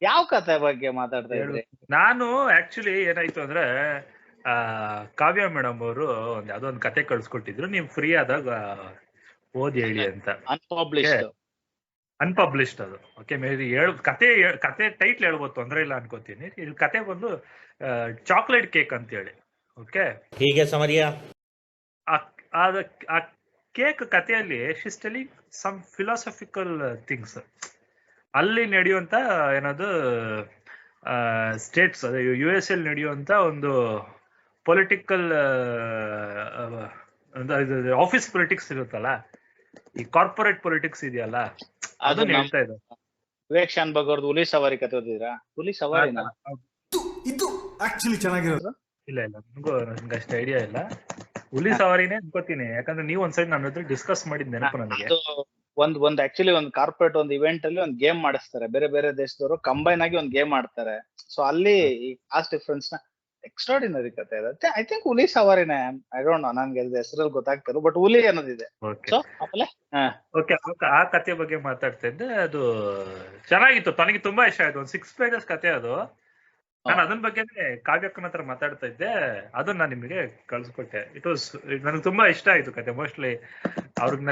ಯಾವ ಕತೆ ಬಗ್ಗೆ ಮಾತಾಡ್ತಾ ಇದ್ರಿ? ನಾನು ಆಕ್ಚುಲಿ ಏನಾಯ್ತು ಅಂದ್ರೆ ಕಾವ್ಯ ಮೇಡಮ್ ಅವರು ಯಾವ್ದೋ ಒಂದು ಕತೆ ಕಳ್ಸ್ಕೊಟ್ಟಿದ್ರು, ನೀವು ಫ್ರೀ ಆದಾಗ ಓದಿ ಹೇಳಿ ಅಂತ. ಅನ್ಪಬ್ಲಿಷ್ಡ್ ಅದು. ಓಕೆ, ಮೇಬಿ ಕತೆ ಟೈಟ್ಲ್ ಹೇಳ್ಬೋದು, ತೊಂದ್ರೆ ಇಲ್ಲ ಅನ್ಕೋತೀನಿ. ಇದು ಕತೆ ಬಂದು ಚಾಕ್ಲೇಟ್ ಕೇಕ್ ಅಂತ ಹೇಳಿ. ಓಕೆ, ಹೀಗೆ ಸಮರಿಯಾ ಆ ಕೇಕ್ ಕಥೆಯಲ್ಲಿ ಶಿಸ್ ಟೆಲಿಂಗ್ ಸಮ್ ಫಿಲಾಸಫಿಕಲ್ ಥಿಂಗ್ಸ್. ಅಲ್ಲಿ ನಡೆಯುವಂತ ಏನದು ಸ್ಟೇಟ್ಸ್, ಅದೇ US ಅಲ್ಲಿ ನಡೆಯುವಂತ ಒಂದು ಪೊಲಿಟಿಕಲ್ ಆಫೀಸ್ ಪೊಲಿಟಿಕ್ಸ್ ಇರುತ್ತಲ್ಲ, ಈ ಕಾರ್ಪೊರೇಟ್ ಪೊಲಿಟಿಕ್ಸ್ ಇದೆಯಲ್ಲ, ಅದನ್ನ ಹೇಳ್ತಾ ಇದೆ. ವಿವೇಕ್ ಶಾನ್ ಬಗ್ ಹುಲಿ ಸವಾರಿ ಕತೆ ಓದಿದ್ರಾ? ಹುಲಿ ಸವಾರಿನ ಇದು ಆಕ್ಚುಲಿ ಚೆನ್ನಾಗಿರೋದು. ಇಲ್ಲ ನನ್ಗೆ ಅಷ್ಟು ಐಡಿಯಾ ಇಲ್ಲ. ಹುಲಿ ಸವಾರಿನೇ ಅನ್ಕೋತೀನಿ, ಯಾಕಂದ್ರೆ ನೀವು ಒಂದ್ ಸೈಡ್ ನನ್ನ ಹತ್ರ ಡಿಸ್ಕಸ್ ಮಾಡಿದ್ ನೆನಪು ನನಗೆ. ಒಂದ್ ಆಕ್ಚುಲಿ ಒಂದು ಕಾರ್ಪೊರೇಟ್ ಒಂದು ಇವೆಂಟ್ ಅಲ್ಲಿ ಒಂದು ಗೇಮ್ ಮಾಡಿಸ್ತಾರೆ, ಬೇರೆ ಬೇರೆ ದೇಶದವರು ಕಂಬೈನ್ ಆಗಿ ಒಂದು ಗೇಮ್ ಆಡ್ತಾರೆ. ಸೊ ಅಲ್ಲಿ ಈ ಕಾಸ್ಟ್ ಡಿಫರೆನ್ಸ್ ನ ಎಕ್ಸ್ಟ್ರಾರ್ಡಿನರಿ ಕತೆ ಇರುತ್ತೆ. ಐ ಥಿಂಕ್ ಹುಲಿ ಸವಾರಿನೇ, ಐ ಡೋಂಟ್ ನೋ, ನನ್ಗೆ ಹೆಸರಲ್ಲಿ ಗೊತ್ತಾಗ್ತಿರೋ, ಬಟ್ ಹುಲಿ ಅನ್ನೋದಿದೆ. ಸೊ ಆಮೇಲೆ ಆ ಕತೆ ಬಗ್ಗೆ ಮಾತಾಡ್ತಾ ಇದ್ದೆ. ಅದು ಚೆನ್ನಾಗಿತ್ತು, ನನಗೆ ತುಂಬಾ ಇಷ್ಟ ಆಯ್ತು. ಒಂದು 6 pages ಕತೆ ಅದು. ನಾನು ಅದನ್ನ ಬಗ್ಗೆ ಕಾವ್ಯಕ್ಕನ ಹತ್ರ ಮಾತಾಡ್ತಾ ಇದ್ದೆ, ಅದನ್ನ ನಾನು ನಿಮಗೆ ಕಳ್ಸಿಕೊಟ್ಟೆ. ನನಗೆ ತುಂಬಾ ಇಷ್ಟ ಆಯ್ತು ಕತೆ. ಮೋಸ್ಟ್ಲಿ ಅವ್ರಿಗೆ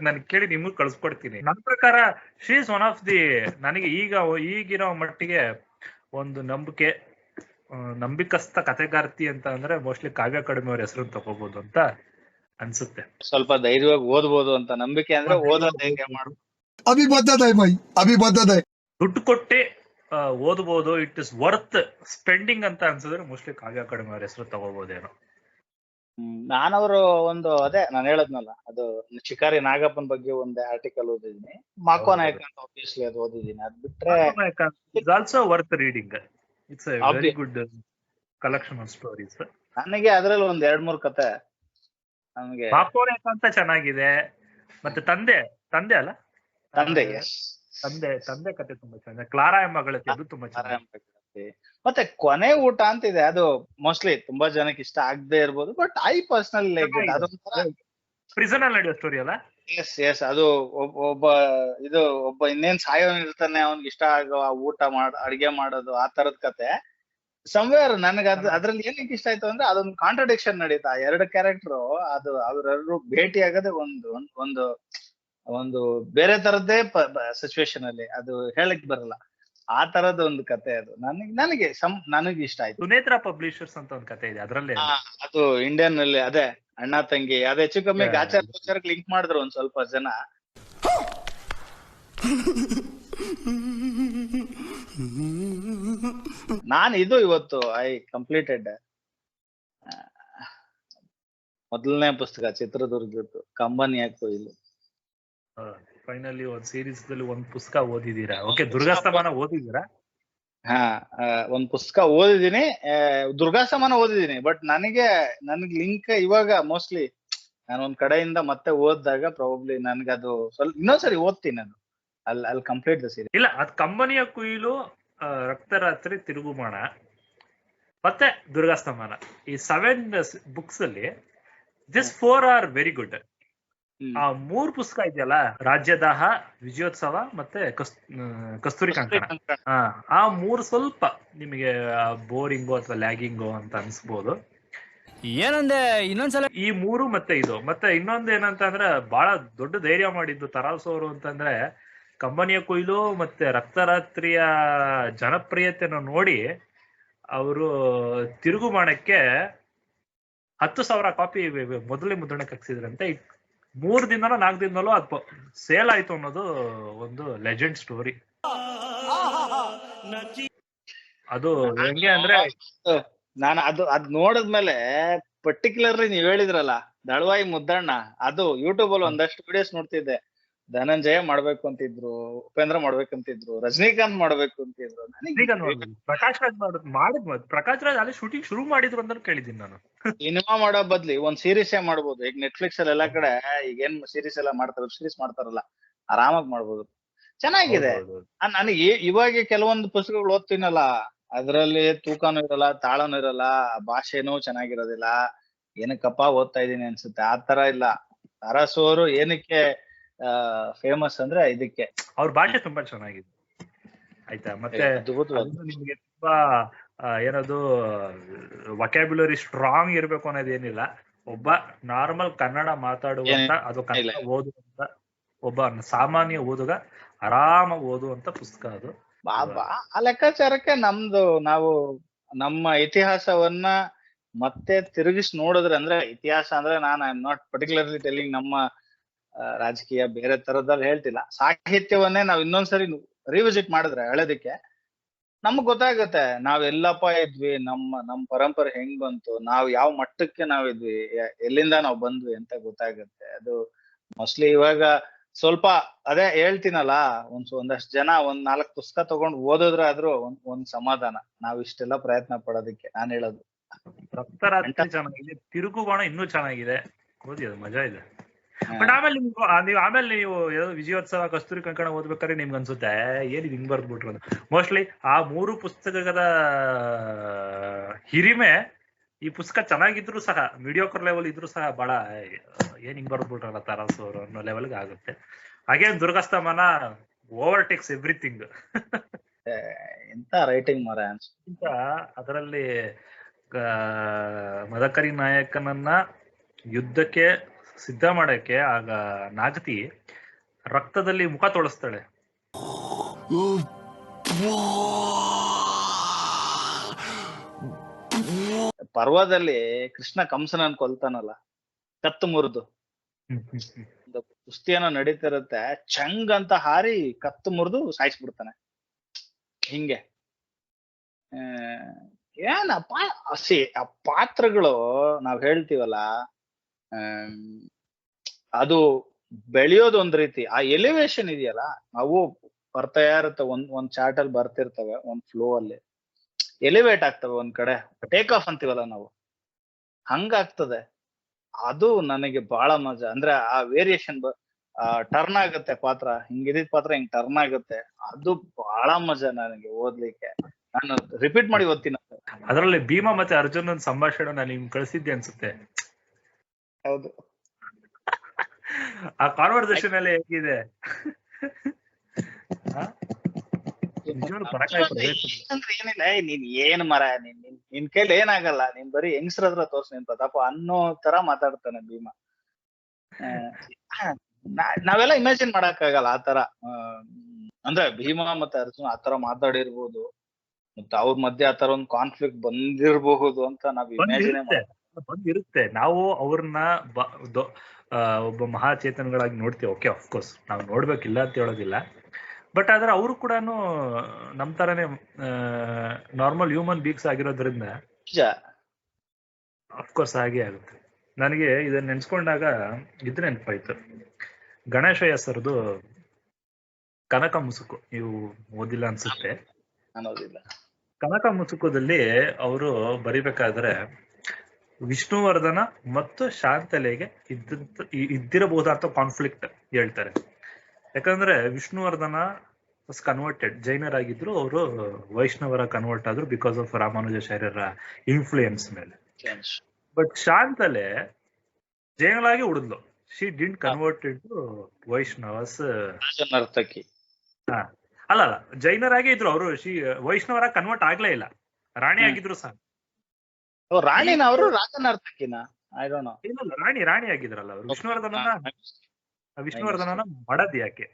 ನನಗೆ ಕೇಳಿ ನಿಮ್ಗೆ ಕಳ್ಸಿಕೊಡ್ತೀನಿ. ನನ್ನ ಪ್ರಕಾರ she is one of the, ನನಗೆ ಈಗಿರೋ ಮಟ್ಟಿಗೆ ಒಂದು ನಂಬಿಕಸ್ಥ ಕತೆಗಾರ್ತಿ ಅಂತ ಅಂದ್ರೆ ಮೋಸ್ಟ್ಲಿ ಕಾವ್ಯ ಅಕಾಡೆಮಿ ಅವ್ರ ಹೆಸರನ್ನು ತಗೋಬಹುದು ಅಂತ ಅನ್ಸುತ್ತೆ. ಸ್ವಲ್ಪ ಧೈರ್ಯವಾಗಿ ಓದ್ಬೋದು ಅಂತ ನಂಬಿಕೆ ಅಂದ್ರೆ ಓದೋ ಧೈರ್ಯ ಮಾಡು. ದುಡ್ಡು ಕೊಟ್ಟೆ ಓದ್ಬೋದು, ಇಟ್ ಇಸ್ ವರ್ತ್ ಸ್ಪೆಂಡಿಂಗ್ ಅಂತ ಅನ್ಸಿದ್ರೆ ಮೋಸ್ಟ್ಲಿ ಕಾವ್ಯ ಅಕಾಡೆಮಿ ಅವ್ರ ಹೆಸರು ತಗೋಬಹುದೇನೋ. ನಾನವರು ಒಂದು ನಾನು ಹೇಳದ್ನಲ್ಲ, ಅದು ಶಿಕಾರಿ ನಾಗಪ್ಪನ ಬಗ್ಗೆ ಒಂದು ಆರ್ಟಿಕಲ್ ಓದಿದೀನಿ. ಮಾಕೋ ನಾಯಕ ಅಂತ ಆಬ್ವಿಯಸ್ಲಿ ಅದು ಓದಿದೀನಿ. ಅದ್ ಬಿಟ್ರೆ it's also worth reading. It's A very good collection of stories. ನನಗೆ ಅದ್ರಲ್ಲಿ ಒಂದ್ 2-3 ಕತೆ ನನ್ಗೆ. ಮಾಕೋ ನಾಯಕ ಅಂತ ಚೆನ್ನಾಗಿದೆ. ಮತ್ತೆ ತಂದೆ ಅಲ್ಲ, ತಂದೆ ಕತೆ ತುಂಬಾ ಚೆನ್ನಾಗಿದೆ. ಕ್ಲಾರಾ ಎಂಬ ಗೆಳತಿ, ಅದು ತುಂಬಾ ಚೆನ್ನಾಗಿದೆ. ಮತ್ತೆ ಕೊನೆ ಊಟ ಅಂತಿದೆ, ಅದು ಮೋಸ್ಟ್ಲಿ ತುಂಬಾ ಜನಕ್ಕೆ ಇಷ್ಟ ಆಗದೆ ಇರ್ಬೋದು, but I personal like prison ಅಲ್ಲಿ ನಡೆಯೋ ಸ್ಟೋರಿ ಅಲ್ಲ. ಎಸ್ ಅದು ಒಬ್ಬ ಇನ್ನೇನ್ ಸಾಯೋನ್ ಇರ್ತಾನೆ, ಅವ್ನಿಗೆ ಇಷ್ಟ ಆಗೋ ಊಟ ಅಡ್ಗೆ ಮಾಡೋದು, ಆ ತರದ್ ಕತೆ. ಸಂವೇರ್ ನನಗೆ ಅದ್ರಲ್ಲಿ ಏನಕ್ಕೆ ಇಷ್ಟ ಆಯ್ತು ಅಂದ್ರೆ ಅದೊಂದು ಕಾಂಟ್ರಡಿಕ್ಷನ್ ನಡೀತಾ, 2 ಕ್ಯಾರೆಕ್ಟರ್ ಅದು ಅವರೆಲ್ಲರೂ ಭೇಟಿ ಆಗದೆ ಒಂದು ಬೇರೆ ತರದ್ದೇ ಸಿಚುವೇಶನ್ ಅಲ್ಲಿ, ಅದು ಹೇಳಕ್ ಬರಲ್ಲ, ಆ ತರದ ಒಂದು ಕತೆ ಅದು. ನನಗೆ ಇಷ್ಟ ಆಯ್ತು. ಸುನೇತ್ರಾ ಪಬ್ಲಿಷರ್ಸ್ ಅಂತ ಒಂದು ಕತೆ ಇದೆ, ಅದ್ರಲ್ಲಿ ಅದು ಇಂಡಿಯನ್ ಅಲ್ಲಿ ಅದೇ ಅಣ್ಣ ತಂಗಿ, ಅದು ಹೆಚ್ಚು ಕಮ್ಮಿ ಗಾಚಾರಕ್ಕೆ ಲಿಂಕ್ ಮಾಡಿದ್ರು ಒಂದ್ ಸ್ವಲ್ಪ ಜನ. ನಾನು ಇವತ್ತು ಐ ಕಂಪ್ಲೀಟೆಡ್ ಮೊದಲನೇ ಪುಸ್ತಕ, ಚಿತ್ರದುರ್ಗದ್ದು ಕಂಬನಿಯ ಕೊಯ್ಲು. ಫೈನಲಿ ಒಂದ್ ಸೀರೀಸ್ ದಲ್ಲಿ ಒಂದ್ ಪುಸ್ತಕ ಓದಿದೀರಾ? ಓಕೆ, ದುರ್ಗಾಸ್ತಮಾನ ಓದಿದೀರಾ? ಒಂದ್ ಪುಸ್ತಕ ಓದಿದೀನಿ, ದುರ್ಗಾಸ್ತಮಾನ ಓದಿದೀನಿ. ಬಟ್ ನನಗೆ ಲಿಂಕ್ ಇವಾಗ ಮೋಸ್ಟ್ಲಿ ನಾನು ಒಂದ್ ಕಡೆಯಿಂದ ಮತ್ತೆ ಓದಿದಾಗ ಪ್ರಾಬಬ್ಲಿ ನನ್ಗದು ಸ್ವಲ್ಪ ಇನ್ನೊಂದ್ಸರಿ ಓದ್ತೀನಿ. ಅದು ಅಲ್ಲಿ ಕಂಪ್ಲೀಟ್ ದ ಸೀರೀಸ್ ಇಲ್ಲ, ಅದ್ ಕಂಬನಿಯ ಕುಯಿಲು, ರಕ್ತರಾತ್ರಿ, ತಿರುಗುಮಾಣ ಮತ್ತೆ ದುರ್ಗಾಸ್ತಮಾನ, ಈ 7 books ಅಲ್ಲಿ ದಿಸ್ 4 ಆರ್ ವೆರಿ ಗುಡ್. ಆ 3 ಪುಸ್ತಕ ಇದೆಯಲ್ಲ, ರಾಜ್ಯದಾಹ, ವಿಜಯೋತ್ಸವ ಮತ್ತೆ ಕಸ್ತೂರಿ ಕಂಕಣ, ಆ 3 ಸ್ವಲ್ಪ ನಿಮಗೆ ಬೋರಿಂಗು ಅಥವಾ ಲ್ಯಾಗಿಂಗು ಅಂತ ಅನ್ಸ್ಬೋದು. ಏನಂದೆ ಇನ್ನೊಂದ್ಸಲ? ಈ 3 ಮತ್ತೆ ಇದು, ಮತ್ತೆ ಇನ್ನೊಂದು ಏನಂತ ಅಂದ್ರೆ ಬಹಳ ದೊಡ್ಡ ಧೈರ್ಯ ಮಾಡಿದ್ದು ತರಾಸು ಅವರು ಅಂತಂದ್ರೆ, ಕಂಬನಿಯ ಕೊಯ್ಲು ಮತ್ತೆ ರಕ್ತರಾತ್ರಿಯ ಜನಪ್ರಿಯತೆಯನ್ನು ನೋಡಿ ಅವರು ತಿರುಗುಮಾಣಕ್ಕೆ 10,000 ಕಾಪಿ ಮೊದಲೇ ಮುದ್ರಣಕ್ಕೆ ಹಾಕ್ಸಿದ್ರಂತೆ. 3 ದಿನನೋ 4 ದಿನದಲ್ಲೋ ಅದು ಸೇಲ್ ಆಯ್ತು ಅನ್ನೋದು ಒಂದು ಲೆಜೆಂಡ್ ಸ್ಟೋರಿ. ಅದು ಹೆಂಗೆ ಅಂದ್ರೆ, ನಾನು ಅದ್ ನೋಡಿದ್ಮೇಲೆ ಪರ್ಟಿಕ್ಯುಲರ್ಲಿ ನೀವ್ ಹೇಳಿದ್ರಲ್ಲ ದಳವಾಯಿ ಮುದ್ದಣ್ಣ, ಅದು ಯೂಟ್ಯೂಬ್ ಅಲ್ಲಿ ಒಂದಷ್ಟು ವಿಡಿಯೋಸ್ ನೋಡ್ತಿದ್ದೆ. ಧನಂಜಯ ಮಾಡ್ಬೇಕು ಅಂತಿದ್ರು, ಉಪೇಂದ್ರ ಮಾಡ್ಬೇಕಂತಿದ್ರು, ರಜನಿಕಾಂತ್ ಮಾಡ್ಬೇಕು ಅಂತಿದ್ರು. ಪ್ರಕಾಶ್ ರಾಜ್ ಪ್ರಕಾಶ್ ರಾಜ್ ಅಲ್ಲಿ ಶೂಟಿಂಗ್ ಶುರು ಮಾಡಿದ್ರು ಅಂತ ಕೇಳಿದ್ದೀನಿ ನಾನು. ಸಿನಿಮಾ ಮಾಡೋ ಬದ್ಲಿ ಒಂದ್ ಸೀರೀಸೇ ಮಾಡ್ಬೋದು. ಈಗ ನೆಟ್ಫ್ಲಿಕ್ಸ್ ಅಲ್ಲಿ ಎಲ್ಲಾ ಕಡೆ ಈಗ ಏನ್ ಸೀರೀಸ್ ಎಲ್ಲ ಮಾಡ್ತಾರೆ, ಸೀರೀಸ್ ಮಾಡ್ತಾರಲ್ಲ, ಆರಾಮಾಗಿ ಮಾಡ್ಬೋದು. ಚೆನ್ನಾಗಿದೆ. ನನಗೆ ಇವಾಗ ಕೆಲವೊಂದು ಪುಸ್ತಕಗಳು ಓದ್ತೀನಲ್ಲ, ಅದ್ರಲ್ಲಿ ತೂಕನೂ ಇರಲ್ಲ, ತಾಳನೂ ಇರಲ್ಲ, ಭಾಷೆನೂ ಚೆನ್ನಾಗಿರೋದಿಲ್ಲ, ಏನಕ್ಕಪ್ಪ ಓದ್ತಾ ಇದೀನಿ ಅನ್ಸುತ್ತೆ. ಆ ತರ ಇಲ್ಲ. ತರಾಸು ಅವರು ಏನಕ್ಕೆ ಫೇಮಸ್ ಅಂದ್ರೆ ಇದಕ್ಕೆ, ಅವ್ರ ಭಾಷೆ ತುಂಬಾ ಚೆನ್ನಾಗಿದೆ. ಆಯ್ತಾ. ಮತ್ತೆ ಅದ್ಭುತವಾದ ಅದನ್ನು ನಿಮ್ಗೆ ತುಂಬಾ ಏನದು ವೊಕ್ಯಾಬ್ಯುಲರಿ ಸ್ಟ್ರಾಂಗ್ ಇರ್ಬೇಕು ಅನ್ನೋದೇನಿಲ್ಲ. ಒಬ್ಬ ನಾರ್ಮಲ್ ಕನ್ನಡ ಮಾತಾಡುವಂತ, ಅದು ಕನ್ನಡ ಓದುವಂತ ಒಬ್ಬ ಸಾಮಾನ್ಯ ಓದುಗ ಆರಾಮಾಗಿ ಓದುವಂತ ಪುಸ್ತಕ ಅದು. ಆ ಲೆಕ್ಕಾಚಾರಕ್ಕೆ ನಾವು ನಮ್ಮ ಇತಿಹಾಸವನ್ನ ಮತ್ತೆ ತಿರುಗಿಸಿ ನೋಡಿದ್ರೆ, ಅಂದ್ರೆ ಇತಿಹಾಸ ಅಂದ್ರೆ ನಾನು I am not particularly telling ನಮ್ಮ ರಾಜಕೀಯ ಬೇರೆ ತರದಲ್ಲಿ ಹೇಳ್ತಿಲ್ಲ, ಸಾಹಿತ್ಯವನ್ನೇ ನಾವ್ ಇನ್ನೊಂದ್ಸರಿ ರಿವಿಸಿಟ್ ಮಾಡಿದ್ರೆ ಹಳೆದಕ್ಕೆ ನಮಗ್ ಗೊತ್ತಾಗತ್ತೆ ನಾವೆಲ್ಲಪ್ಪ ಇದ್ವಿ, ನಮ್ಮ ಪರಂಪರೆ ಹೆಂಗ್ ಬಂತು, ನಾವ್ ಯಾವ ಮಟ್ಟಕ್ಕೆ ನಾವಿದ್ವಿ, ಎಲ್ಲಿಂದ ನಾವ್ ಬಂದ್ವಿ ಅಂತ ಗೊತ್ತಾಗತ್ತೆ. ಅದು ಮೋಸ್ಟ್ಲಿ ಇವಾಗ ಸ್ವಲ್ಪ ಅದೇ ಹೇಳ್ತೀನಲ್ಲ, ಒಂದಷ್ಟು ಜನ 4 ಪುಸ್ತಕ ತಗೊಂಡು ಓದಿದ್ರಾದ್ರೂ ಒಂದ್ ಸಮಾಧಾನ. ನಾವ್ ಇಷ್ಟೆಲ್ಲ ಪ್ರಯತ್ನ ಪಡೋದಕ್ಕೆ ನಾನ್ ಹೇಳೋದು. ರಕ್ತರಾತ್ರಿ ಚೆನ್ನಾಗಿದೆ, ತಿರುಗುಬಾಣ ಇನ್ನೂ ಚೆನ್ನಾಗಿದೆ, ಓದಿ ಅದು ಮಜಾ ಇದೆ. ಬಟ್ ಆಮೇಲೆ ನೀವು ವಿಜಯೋತ್ಸವ, ಕಸ್ತೂರಿ ಕಂಕಣ ಓದ್ಬೇಕಾದ್ರೆ ನಿಮ್ಗೆ ಅನ್ಸುತ್ತೆ ಏನಿದ್ ಹಿಂಗ್ ಬರ್ದ್ಬಿಟ್ರು ಅಂತ. ಮೋಸ್ಟ್ಲಿ ಆ 3 ಪುಸ್ತಕದ ಹಿರಿಮೆ ಈ ಪುಸ್ತಕ ಚೆನ್ನಾಗಿದ್ರು ಸಹ, ಮೀಡಿಯೋಕರ್ ಲೆವೆಲ್ ಇದ್ರು ಸಹ ಬಹಳ ಏನ್ ಹಿಂಗ್ ಬರ್ದ್ಬಿಟ್ರಲ್ಲ ತರಾಸು ಅವರು ಅನ್ನೋ ಲೆವೆಲ್ಗೆ ಆಗುತ್ತೆ. ಹಾಗೆ ದುರ್ಗಾಸ್ತಮಾನ ಓವರ್ಟೇಕ್ಸ್ ಎವ್ರಿಥಿಂಗ್. ಎಂತ ರೈಟಿಂಗ್ ಮರ ಅಂತ ಅದರಲ್ಲಿ ಮದಕರಿ ನಾಯಕನನ್ನ ಯುದ್ಧಕ್ಕೆ ಸಿದ್ಧ ಮಾಡಕ್ಕೆ ಆಗ ನಾಗತಿ ರಕ್ತದಲ್ಲಿ ಮುಖ ತೊಳಸ್ತಾಳೆ. ಪರ್ವದಲ್ಲಿ ಕೃಷ್ಣ ಕಂಸನನ್ ಕೊಲ್ತಾನಲ್ಲ ಕತ್ತು ಮುರಿದು, ಕುಸ್ತಿಯನ್ನ ನಡೀತಿರುತ್ತೆ, ಚಂಗ್ ಅಂತ ಹಾರಿ ಕತ್ತು ಮುರಿದು ಸಾಯಿಸ್ಬಿಡ್ತಾನೆ. ಹಿಂಗೆ ಏನಪ್ಪ ಆ ಪಾತ್ರಗಳು ನಾವ್ ಹೇಳ್ತೀವಲ್ಲ, ಅದು ಬೆಳೆಯೋದು ಒಂದ್ ರೀತಿ. ಆ ಎಲಿವೇಶನ್ ಇದೆಯಲ್ಲ, ಅವು ಬರ್ತಾ ಇರುತ್ತೆ, ಒಂದ್ ಚಾರ್ಟ್ ಅಲ್ಲಿ ಬರ್ತಿರ್ತವೆ, ಒಂದ್ ಫ್ಲೋ ಅಲ್ಲಿ ಎಲಿವೇಟ್ ಆಗ್ತವೆ, ಒಂದ್ ಕಡೆ ಟೇಕ್ ಆಫ್ ಅಂತೀವಲ್ಲ ನಾವು, ಹಂಗಾಗ್ತದೆ. ಅದು ನನಗೆ ಬಹಳ ಮಜಾ. ಅಂದ್ರೆ ಆ ವೇರಿಯೇಷನ್ ಟರ್ನ್ ಆಗುತ್ತೆ, ಪಾತ್ರ ಹಿಂಗಿದಿದ್ ಪಾತ್ರ ಹಿಂಗ್ ಟರ್ನ್ ಆಗುತ್ತೆ, ಅದು ಬಹಳ ಮಜಾ ನನಗೆ ಓದ್ಲಿಕ್ಕೆ. ನಾನು ರಿಪೀಟ್ ಮಾಡಿ ಓದ್ತೀನಿ. ಅದರಲ್ಲಿ ಭೀಮಾ ಮತ್ತೆ ಅರ್ಜುನನ್ ಸಂಭಾಷಣೆ ನಾನು ನಿಮ್ಗೆ ಕಳಿಸಿದ್ದೆ ಅನ್ಸುತ್ತೆ. ಹೌದು, ಆ ಕಾನ್ವರ್ಸೇಷನ್ ಅಲ್ಲಿ ಹೇಗಿದೆ ಅಂದ್ರೆ ಏನಿಲ್ಲ, ನೀನ್ ಏನ್ ಮರ, ನಿನ್ ಕೈಲಿ ಏನಾಗಲ್ಲ, ನೀನ್ ಬರೀ ಹೆಂಗ್ಸ್ರ ಹತ್ರ ತೋರ್ಸ್ ನಿನ್ ಪ್ರತಾಪ ಅನ್ನೋ ತರ ಮಾತಾಡ್ತಾನೆ ಭೀಮಾ. ನಾವೆಲ್ಲ ಇಮ್ಯಾಜಿನ್ ಮಾಡಕ್ ಆಗಲ್ಲ ಆತರ. ಅಂದ್ರೆ ಭೀಮಾ ಮತ್ತೆ ಅರ್ಜುನ ಆತರ ಮಾತಾಡಿರ್ಬೋದು, ಮತ್ತೆ ಅವ್ರ ಮಧ್ಯೆ ಆತರ ಒಂದ್ ಕಾನ್ಫ್ಲಿಕ್ಟ್ ಬಂದಿರಬಹುದು ಅಂತ ನಾವ್ ಇಮ್ಯಾಜಿನ್ ಬಂದಿರುತ್ತೆ. ನಾವು ಅವ್ರನ್ನ ಒಬ್ಬ ಮಹಾಚೇತನಗಳಾಗಿ ನೋಡ್ತೀವಿ, ಓಕೆ ಅಫ್ಕೋರ್ಸ್ ನಾವು ನೋಡ್ಬೇಕಿಲ್ಲ ಅಂತ ಹೇಳೋದಿಲ್ಲ. ಬಟ್ ಆದ್ರೆ ಅವರು ಕೂಡ ನಮ್ ತರನೇ ನಾರ್ಮಲ್ ಹ್ಯೂಮನ್ ಬೀಗ್ಸ್ ಆಗಿರೋದ್ರಿಂದ ಅಫ್ಕೋರ್ಸ್ ಹಾಗೆ ಆಗುತ್ತೆ. ನನಗೆ ಇದನ್ನ ನೆನ್ಸ್ಕೊಂಡಾಗ ಇದ್ ನೆನಪಾಯ್ತು, ಗಣೇಶಯ್ಯ ಸರ್ದು ಕನಕ ಮುಸುಕು. ನೀವು ಓದಿಲ್ಲ ಅನ್ಸುತ್ತೆ. ಕನಕ ಮುಸುಕದಲ್ಲಿ ಅವರು ಬರಿಬೇಕಾದ್ರೆ ವಿಷ್ಣುವರ್ಧನ ಮತ್ತು ಶಾಂತಲೆಗೆ ಇದ್ದಿರಬಹುದಾದ ಕಾನ್ಫ್ಲಿಕ್ಟ್ ಹೇಳ್ತಾರೆ. ಯಾಕಂದ್ರೆ ವಿಷ್ಣುವರ್ಧನ ವಾಸ್ ಕನ್ವರ್ಟೆಡ್, ಜೈನರಾಗಿದ್ರು, ಅವರು ವೈಷ್ಣವರ ಕನ್ವರ್ಟ್ ಆದ್ರು ಬಿಕಾಸ್ ಆಫ್ ರಾಮಾನುಜಾಚಾರ್ಯರ ಇನ್ಫ್ಲೂಯೆನ್ಸ್ ಮೇಲೆ. ಬಟ್ ಶಾಂತಲೆ ಜೈನರಾಗಿ ಉಳಿದ್ಲು, she didn't converted to Vaishnavas. ಅಲ್ಲ ಜೈನರಾಗಿ ಇದ್ರು ಅವರು, ವೈಷ್ಣವರ ಕನ್ವರ್ಟ್ ಆಗ್ಲೇ ಇಲ್ಲ, ರಾಣಿ ಆಗಿದ್ರು ಸಹ. ರಾಣಿನ ಅವರು ರಾಜನರ್ತಕಿನ ಇಲ್ಲ, ರಾಣಿ ಆಗಿದ್ರಲ್ಲ ಅವರು. ವಿಷ್ಣುವರ್ಧನನ ಮಡದ್ ಯಾಕೆ,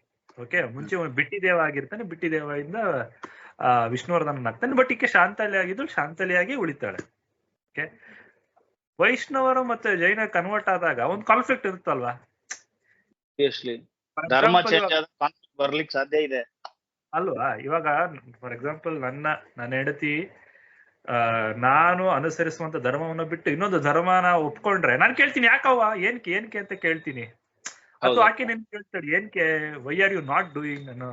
ಓಕೆ, ಮುಂಚೆ ಬಿಟ್ಟಿದೇವ ಆಗಿರ್ತಾನೆ, ಬಿಟ್ಟಿದೇವದಿಂದ ವಿಷ್ಣುವರ್ಧನ ಆಗ್ತಾನೆ. ಬಟ್ ಈಕೆ ಶಾಂತಲೆ ಆಗಿದ್ದು, ಶಾಂತಲೆಯಾಗಿ ಉಳಿತಾಳೆ. ಓಕೆ, ವೈಷ್ಣವರು ಮತ್ತೆ ಜೈನ ಕನ್ವರ್ಟ್ ಆದಾಗ ಒಂದು ಕಾನ್ಫ್ಲಿಕ್ಟ್ ಇರುತ್ತಲ್ವಾ, ಧರ್ಮ ಚೇಂಜ್ ಆದ ಕಾನ್ಫ್ಲಿಕ್ಟ್ ಬರ್ಲಿಕ್ಕೆ ಸಾಧ್ಯ ಇದೆ ಅಲ್ವಾ. ಇವಾಗ ಫಾರ್ ಎಕ್ಸಾಂಪಲ್ ನನ್ನ ಹೆಂಡತಿ ನಾನು ಅನುಸರಿಸುವಂತ ಧರ್ಮವನ್ನ ಬಿಟ್ಟು ಇನ್ನೊಂದು ಧರ್ಮನ ಒಪ್ಕೊಂಡ್ರೆ ನಾನು ಕೇಳ್ತೀನಿ, ಯಾಕವ್ವ ಏನ್ಕೆ ಅಂತ ಕೇಳ್ತೀನಿ. ಅದು ಆಕೆ ನೆನ್ ಕೇಳ್ತಾಳೆ, ಏನ್ಕೆ, why are you not doing ಅನ್ನೋ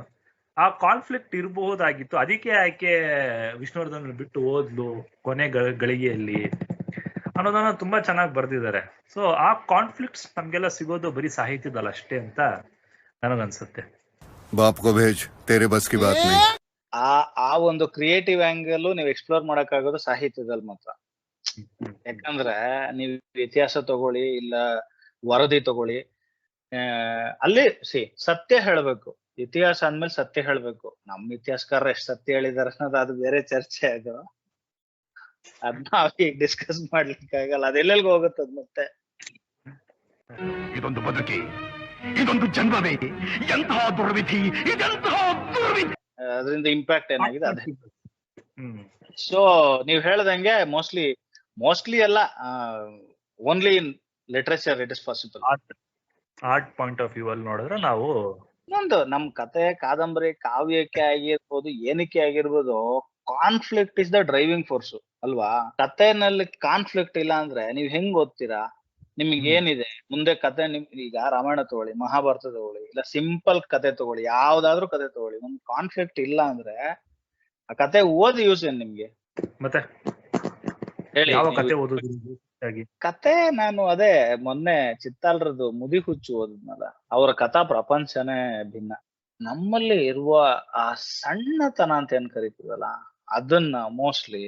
ಆ ಕಾನ್ಫ್ಲಿಕ್ಟ್ ಇರಬಹುದಾಗಿತ್ತು. ಅದಕ್ಕೆ ಆಕೆ ವಿಷ್ಣುವರ್ಧನ್ ಬಿಟ್ಟು ಹೋದ್ಲು ಕೊನೆ ಗಳಿಗೆಯಲ್ಲಿ ಅನ್ನೋದನ್ನ ತುಂಬಾ ಚೆನ್ನಾಗಿ ಬರ್ದಿದ್ದಾರೆ. ಸೊ ಆ ಕಾನ್ಫ್ಲಿಕ್ಟ್ಸ್ ನಮ್ಗೆಲ್ಲ ಸಿಗೋದು ಬರೀ ಸಾಹಿತ್ಯದಲ್ಲ ಅಷ್ಟೇ ಅಂತ ನನಗನ್ಸುತ್ತೆ. ಆ ಒಂದು ಕ್ರಿಯೇಟಿವ್ ಆಂಗಲ್ ನೀವು ಎಕ್ಸ್ಪ್ಲೋರ್ ಮಾಡಕ್ಕಾಗೋದು ಸಾಹಿತ್ಯದಲ್ಲಿ ಮಾತ್ರ. ಯಾಕಂದ್ರೆ ನೀವು ಇತಿಹಾಸ ತಗೊಳ್ಳಿ, ಇಲ್ಲ ವರದಿ ತಗೊಳ್ಳಿ, ಅಲ್ಲಿ ಸತ್ಯ ಹೇಳ್ಬೇಕು. ಇತಿಹಾಸ ಅಂದ್ಮೇಲೆ ಸತ್ಯ ಹೇಳ್ಬೇಕು. ನಮ್ ಇತಿಹಾಸಕಾರ ಎಷ್ಟ್ ಸತ್ಯ ಹೇಳಿದಾರೆ ಅನ್ನೋದು ಅದು ಬೇರೆ ಚರ್ಚೆ. ಅದು ಅದ್ ನಾವ್ ಈಗ ಡಿಸ್ಕಸ್ ಮಾಡ್ಲಿಕ್ಕೆ ಆಗಲ್ಲ. ಅದೆಲ್ಲೆಲ್ಗೂ ಹೋಗುತ್ತೆ ಅದ್ ಮತ್ತೆ. ಇದೊಂದು ಬದುಕಿ, ಇದೊಂದು ಜನ್ಮವೇ, ಎಂತಹ ದುರ್ವಿಧಿ, ಇದೆಂತಹ ದುರ್ವಿಧಿ. ಅದರಿಂದ ಇಂಪ್ಯಾಕ್ಟ್ ಏನಾಗಿದೆ ಅದೇ. ಹ್ಮ್ ಸೊ ನೀವ್ ಹೇಳ್ದಂಗೆ ಮೋಸ್ಟ್ಲಿ ಎಲ್ಲ only in literature it is possible. Art point of view ಅಲ್ಲಿ ನೋಡಿದ್ರೆ ನಾವು ಇನ್ನೊಂದು ನಮ್ ಕತೆ, ಕಾದಂಬರಿ, ಕಾವ್ಯಕ್ಕೆ ಆಗಿರ್ಬೋದು, ಏನಕ್ಕೆ ಆಗಿರ್ಬೋದು, conflict is the driving force ಅಲ್ವಾ? ಕಥೆನಲ್ಲಿ ಕಾನ್ಫ್ಲಿಕ್ಟ್ ಇಲ್ಲ ಅಂದ್ರೆ ನೀವ್ ಹೆಂಗ್ ಓದ್ತೀರಾ? ನಿಮ್ಗೆ ಏನಿದೆ ಮುಂದೆ ಕತೆ? ಈಗ ರಾಮಾಯಣ ತಗೊಳ್ಳಿ, ಮಹಾಭಾರತ ತಗೊಳ್ಳಿ, ಇಲ್ಲ ಸಿಂಪಲ್ ಕತೆ ತಗೊಳ್ಳಿ, ಯಾವ್ದಾದ್ರು ಕತೆ ತಗೊಳ್ಳಿ, ಒಂದ್ ಕಾನ್ಫ್ಲಿಕ್ಟ್ ಇಲ್ಲ ಅಂದ್ರೆ ಆ ಕತೆ ಓದಿ ಯೂಸ್ ಏನ್ ನಿಮ್ಗೆ? ಮತ್ತೆ ಹೇಳಿ. ಯಾವ ಕತೆ ಓದೋದು ಆಗಿ? ಕತೆ ನಾನು ಅದೇ ಮೊನ್ನೆ ಚಿತ್ತಾಲ್ರದ್ದು ಮುದಿ ಹುಚ್ಚು ಓದಿದ್ನಲ್ಲ, ಅವರ ಕಥಾ ಪ್ರಪಂಚನೇ ಭಿನ್ನ. ನಮ್ಮಲ್ಲಿ ಇರುವ ಆ ಸಣ್ಣತನ ಅಂತ ಏನ್ ಕರಿತೀವಲ್ಲ, ಅದನ್ನ ಮೋಸ್ಟ್ಲಿ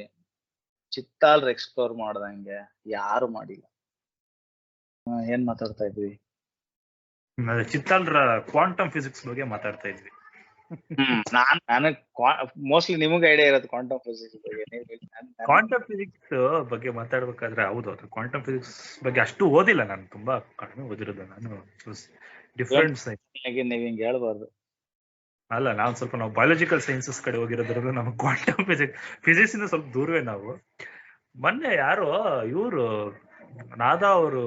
ಚಿತ್ತಾಲ್ರ ಎಕ್ಸ್ಪ್ಲೋರ್ ಮಾಡ್ದಂಗೆ ಯಾರು ಮಾಡಿಲ್ಲ. ಏನ್ ಮಾತಾಡ್ತಾ ಇದ್ವಿ? ಚಿತ್ತಾಲ್ರ ಕ್ವಾಂಟಮ್ ಫಿಸಿಕ್ಸ್ ಬಗ್ಗೆ ಮಾತಾಡ್ತಾ ಇದ್ವಿ. ನನಗ್ ಮೋಸ್ಟ್ಲಿ ನಿಮಗ್ ಐಡಿಯಾ ಇರೋದು ಕ್ವಾಂಟಮ್ ಫಿಸಿಕ್ಸ್ ಬಗ್ಗೆ. ಕ್ವಾಂಟಮ್ ಫಿಸಿಕ್ಸ್ ಬಗ್ಗೆ ಮಾತಾಡ್ಬೇಕಾದ್ರೆ ಹೌದು, ಅದು ಕ್ವಾಂಟಮ್ ಫಿಸಿಕ್ಸ್ ಬಗ್ಗೆ ಅಷ್ಟು ಓದಿಲ್ಲ ನಾನು, ತುಂಬಾ ಕಡಿಮೆ ಓದಿರೋದು ನಾನು. ಡಿಫ್ರೆಂಟ್ ನೀವ್ ಹಿಂಗ್ ಹೇಳ್ಬಾರ್ದು. ಅಲ್ಲ, ನಾವು ಬಯಾಲಜಿಕಲ್ ಸೈನ್ಸಸ್ ಕಡೆ ಹೋಗಿರೋದ್ರಿಂದ ನಮ್ಗೆ ಕ್ವಾಂಟಮ್ ಫಿಸಿಕ್ಸ್ ಇಂದ ಸ್ವಲ್ಪ ದೂರವೇ ನಾವು. ಮೊನ್ನೆ ಯಾರೋ ಇವರು ನಾದಾ ಅವರು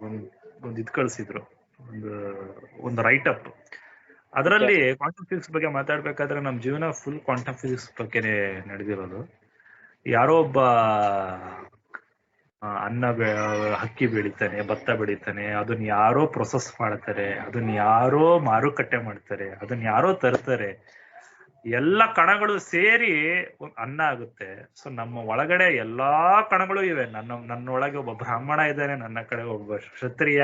ಒಂದು ಇದ್ ಕಳ್ಸಿದ್ರು, ಒಂದು ರೈಟ್ ಅಪ್. ಅದರಲ್ಲಿ ಕ್ವಾಂಟಮ್ ಫಿಸಿಕ್ಸ್ ಬಗ್ಗೆ ಮಾತಾಡ್ಬೇಕಾದ್ರೆ ನಮ್ ಜೀವನ ಫುಲ್ ಕ್ವಾಂಟಮ್ ಫಿಸಿಕ್ಸ್ ಬಗ್ಗೆನೆ ನಡೆದಿರೋದು. ಯಾರೋ ಒಬ್ಬ ಹಕ್ಕಿ ಬೆಳಿತಾನೆ, ಭತ್ತ ಬೆಳಿತಾನೆ, ಅದನ್ನ ಯಾರೋ ಪ್ರೊಸೆಸ್ ಮಾಡ್ತಾರೆ, ಅದನ್ನ ಯಾರೋ ಮಾರುಕಟ್ಟೆ ಮಾಡ್ತಾರೆ, ಅದನ್ನ ಯಾರೋ ತರ್ತಾರೆ, ಎಲ್ಲ ಕಣಗಳು ಸೇರಿ ಅನ್ನ ಆಗುತ್ತೆ. ಸೊ ನಮ್ಮ ಒಳಗಡೆ ಎಲ್ಲಾ ಕಣಗಳು ಇವೆ. ನನ್ನೊಳಗೆ ಒಬ್ಬ ಬ್ರಾಹ್ಮಣ ಇದ್ದಾನೆ, ನನ್ನ ಕಡೆ ಒಬ್ಬ ಕ್ಷತ್ರಿಯ,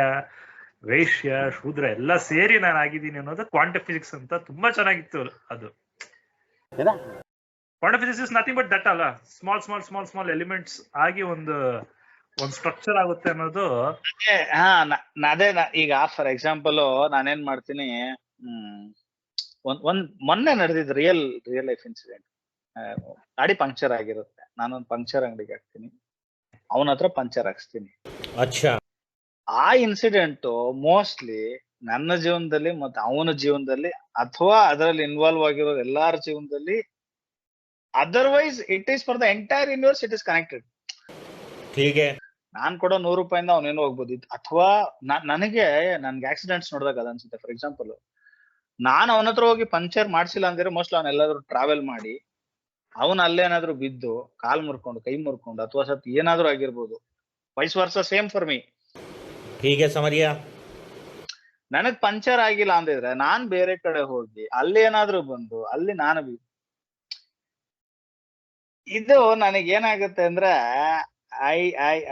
ವೈಶ್ಯ, ಶೂದ್ರ ಎಲ್ಲ ಸೇರಿ ನಾನು ಆಗಿದ್ದೀನಿ ಅನ್ನೋದು ಕ್ವಾಂಟಮ್ ಫಿಸಿಕ್ಸ್ ಅಂತ. ತುಂಬಾ ಚೆನ್ನಾಗಿತ್ತು ಅದು. Quantum physics is nothing but that ಅಲ್ಲ, ಸ್ಮಾಲ್ ಎಲಿಮೆಂಟ್ಸ್ ಆಗಿ ಒಂದು ಸ್ಟ್ರಕ್ಚರ್ ಆಗುತ್ತೆ ಅನ್ನೋದು. ಅದೇ ಈಗ ಫಾರ್ ಎಕ್ಸಾಂಪಲ್ ನಾನೇನ್ ಮಾಡ್ತೀನಿ, ಒಂದ್ ಮೊನ್ನೆ ನಡೆದಿದ್ದು ರಿಯಲ್ ಲೈಫ್ ಇನ್ಸಿಡೆಂಟ್. ಗಾಡಿ ಪಂಕ್ಚರ್ ಆಗಿರುತ್ತೆ, ನಾನೊಂದ್ ಪಂಕ್ಚರ್ ಅಂಗಡಿಗೆ ಹಾಕ್ತೀನಿ, ಅವನ ಹತ್ರ ಪಂಕ್ಚರ್ ಹಾಕ್ಸ್ತೀನಿ. ಆ ಇನ್ಸಿಡೆಂಟ್ ಮೋಸ್ಟ್ಲಿ ನನ್ನ ಜೀವನದಲ್ಲಿ ಮತ್ತೆ ಅವನ ಜೀವನದಲ್ಲಿ ಅಥವಾ ಅದರಲ್ಲಿ ಇನ್ವಾಲ್ವ್ ಆಗಿರೋ ಎಲ್ಲಾರ ಜೀವನದಲ್ಲಿ, otherwise it is for the entire universe, it is connected. ನಾನ್ ಕೊಡೋ ₹100 ಅವನೇನೋ ಹೋಗ್ಬೋದು, ಅಥವಾ ನನ್ಗೆ ಆಕ್ಸಿಡೆಂಟ್ಸ್ ನೋಡಿದಾಗ ಅದ ಅನ್ಸುತ್ತೆ. ಫಾರ್ ಎಕ್ಸಾಂಪಲ್, ನಾನ್ ಅವನ ಹತ್ರ ಹೋಗಿ ಪಂಕ್ಚರ್ ಮಾಡ್ಸಿಲ್ಲ ಅಂದ್ರೆ ಮೋಸ್ಟ್ಲಿ ಅವ್ನ ಎಲ್ಲಾದ್ರೂ ಟ್ರಾವೆಲ್ ಮಾಡಿ ಅವನ್ ಅಲ್ಲೇನಾದ್ರೂ ಬಿದ್ದು ಕಾಲ್ ಮುರ್ಕೊಂಡು, ಕೈ ಮುರ್ಕೊಂಡು, ಅಥವಾ ಸ್ವಲ್ಪ ಏನಾದ್ರೂ ಆಗಿರ್ಬೋದು. ವೈಸ್ ವರ್ಸ ಸೇಮ್ ಫಾರ್ ಮೀ. ನನಗ್ ಪಂಕ್ಚರ್ ಆಗಿಲ್ಲ ಅಂದಿದ್ರೆ ನಾನ್ ಬೇರೆ ಕಡೆ ಹೋಗಿ ಅಲ್ಲೇನಾದ್ರೂ ಬಂದು ಅಲ್ಲಿ ನಾನು ಇದು ನನಗ್ ಏನಾಗುತ್ತೆ ಅಂದ್ರೆ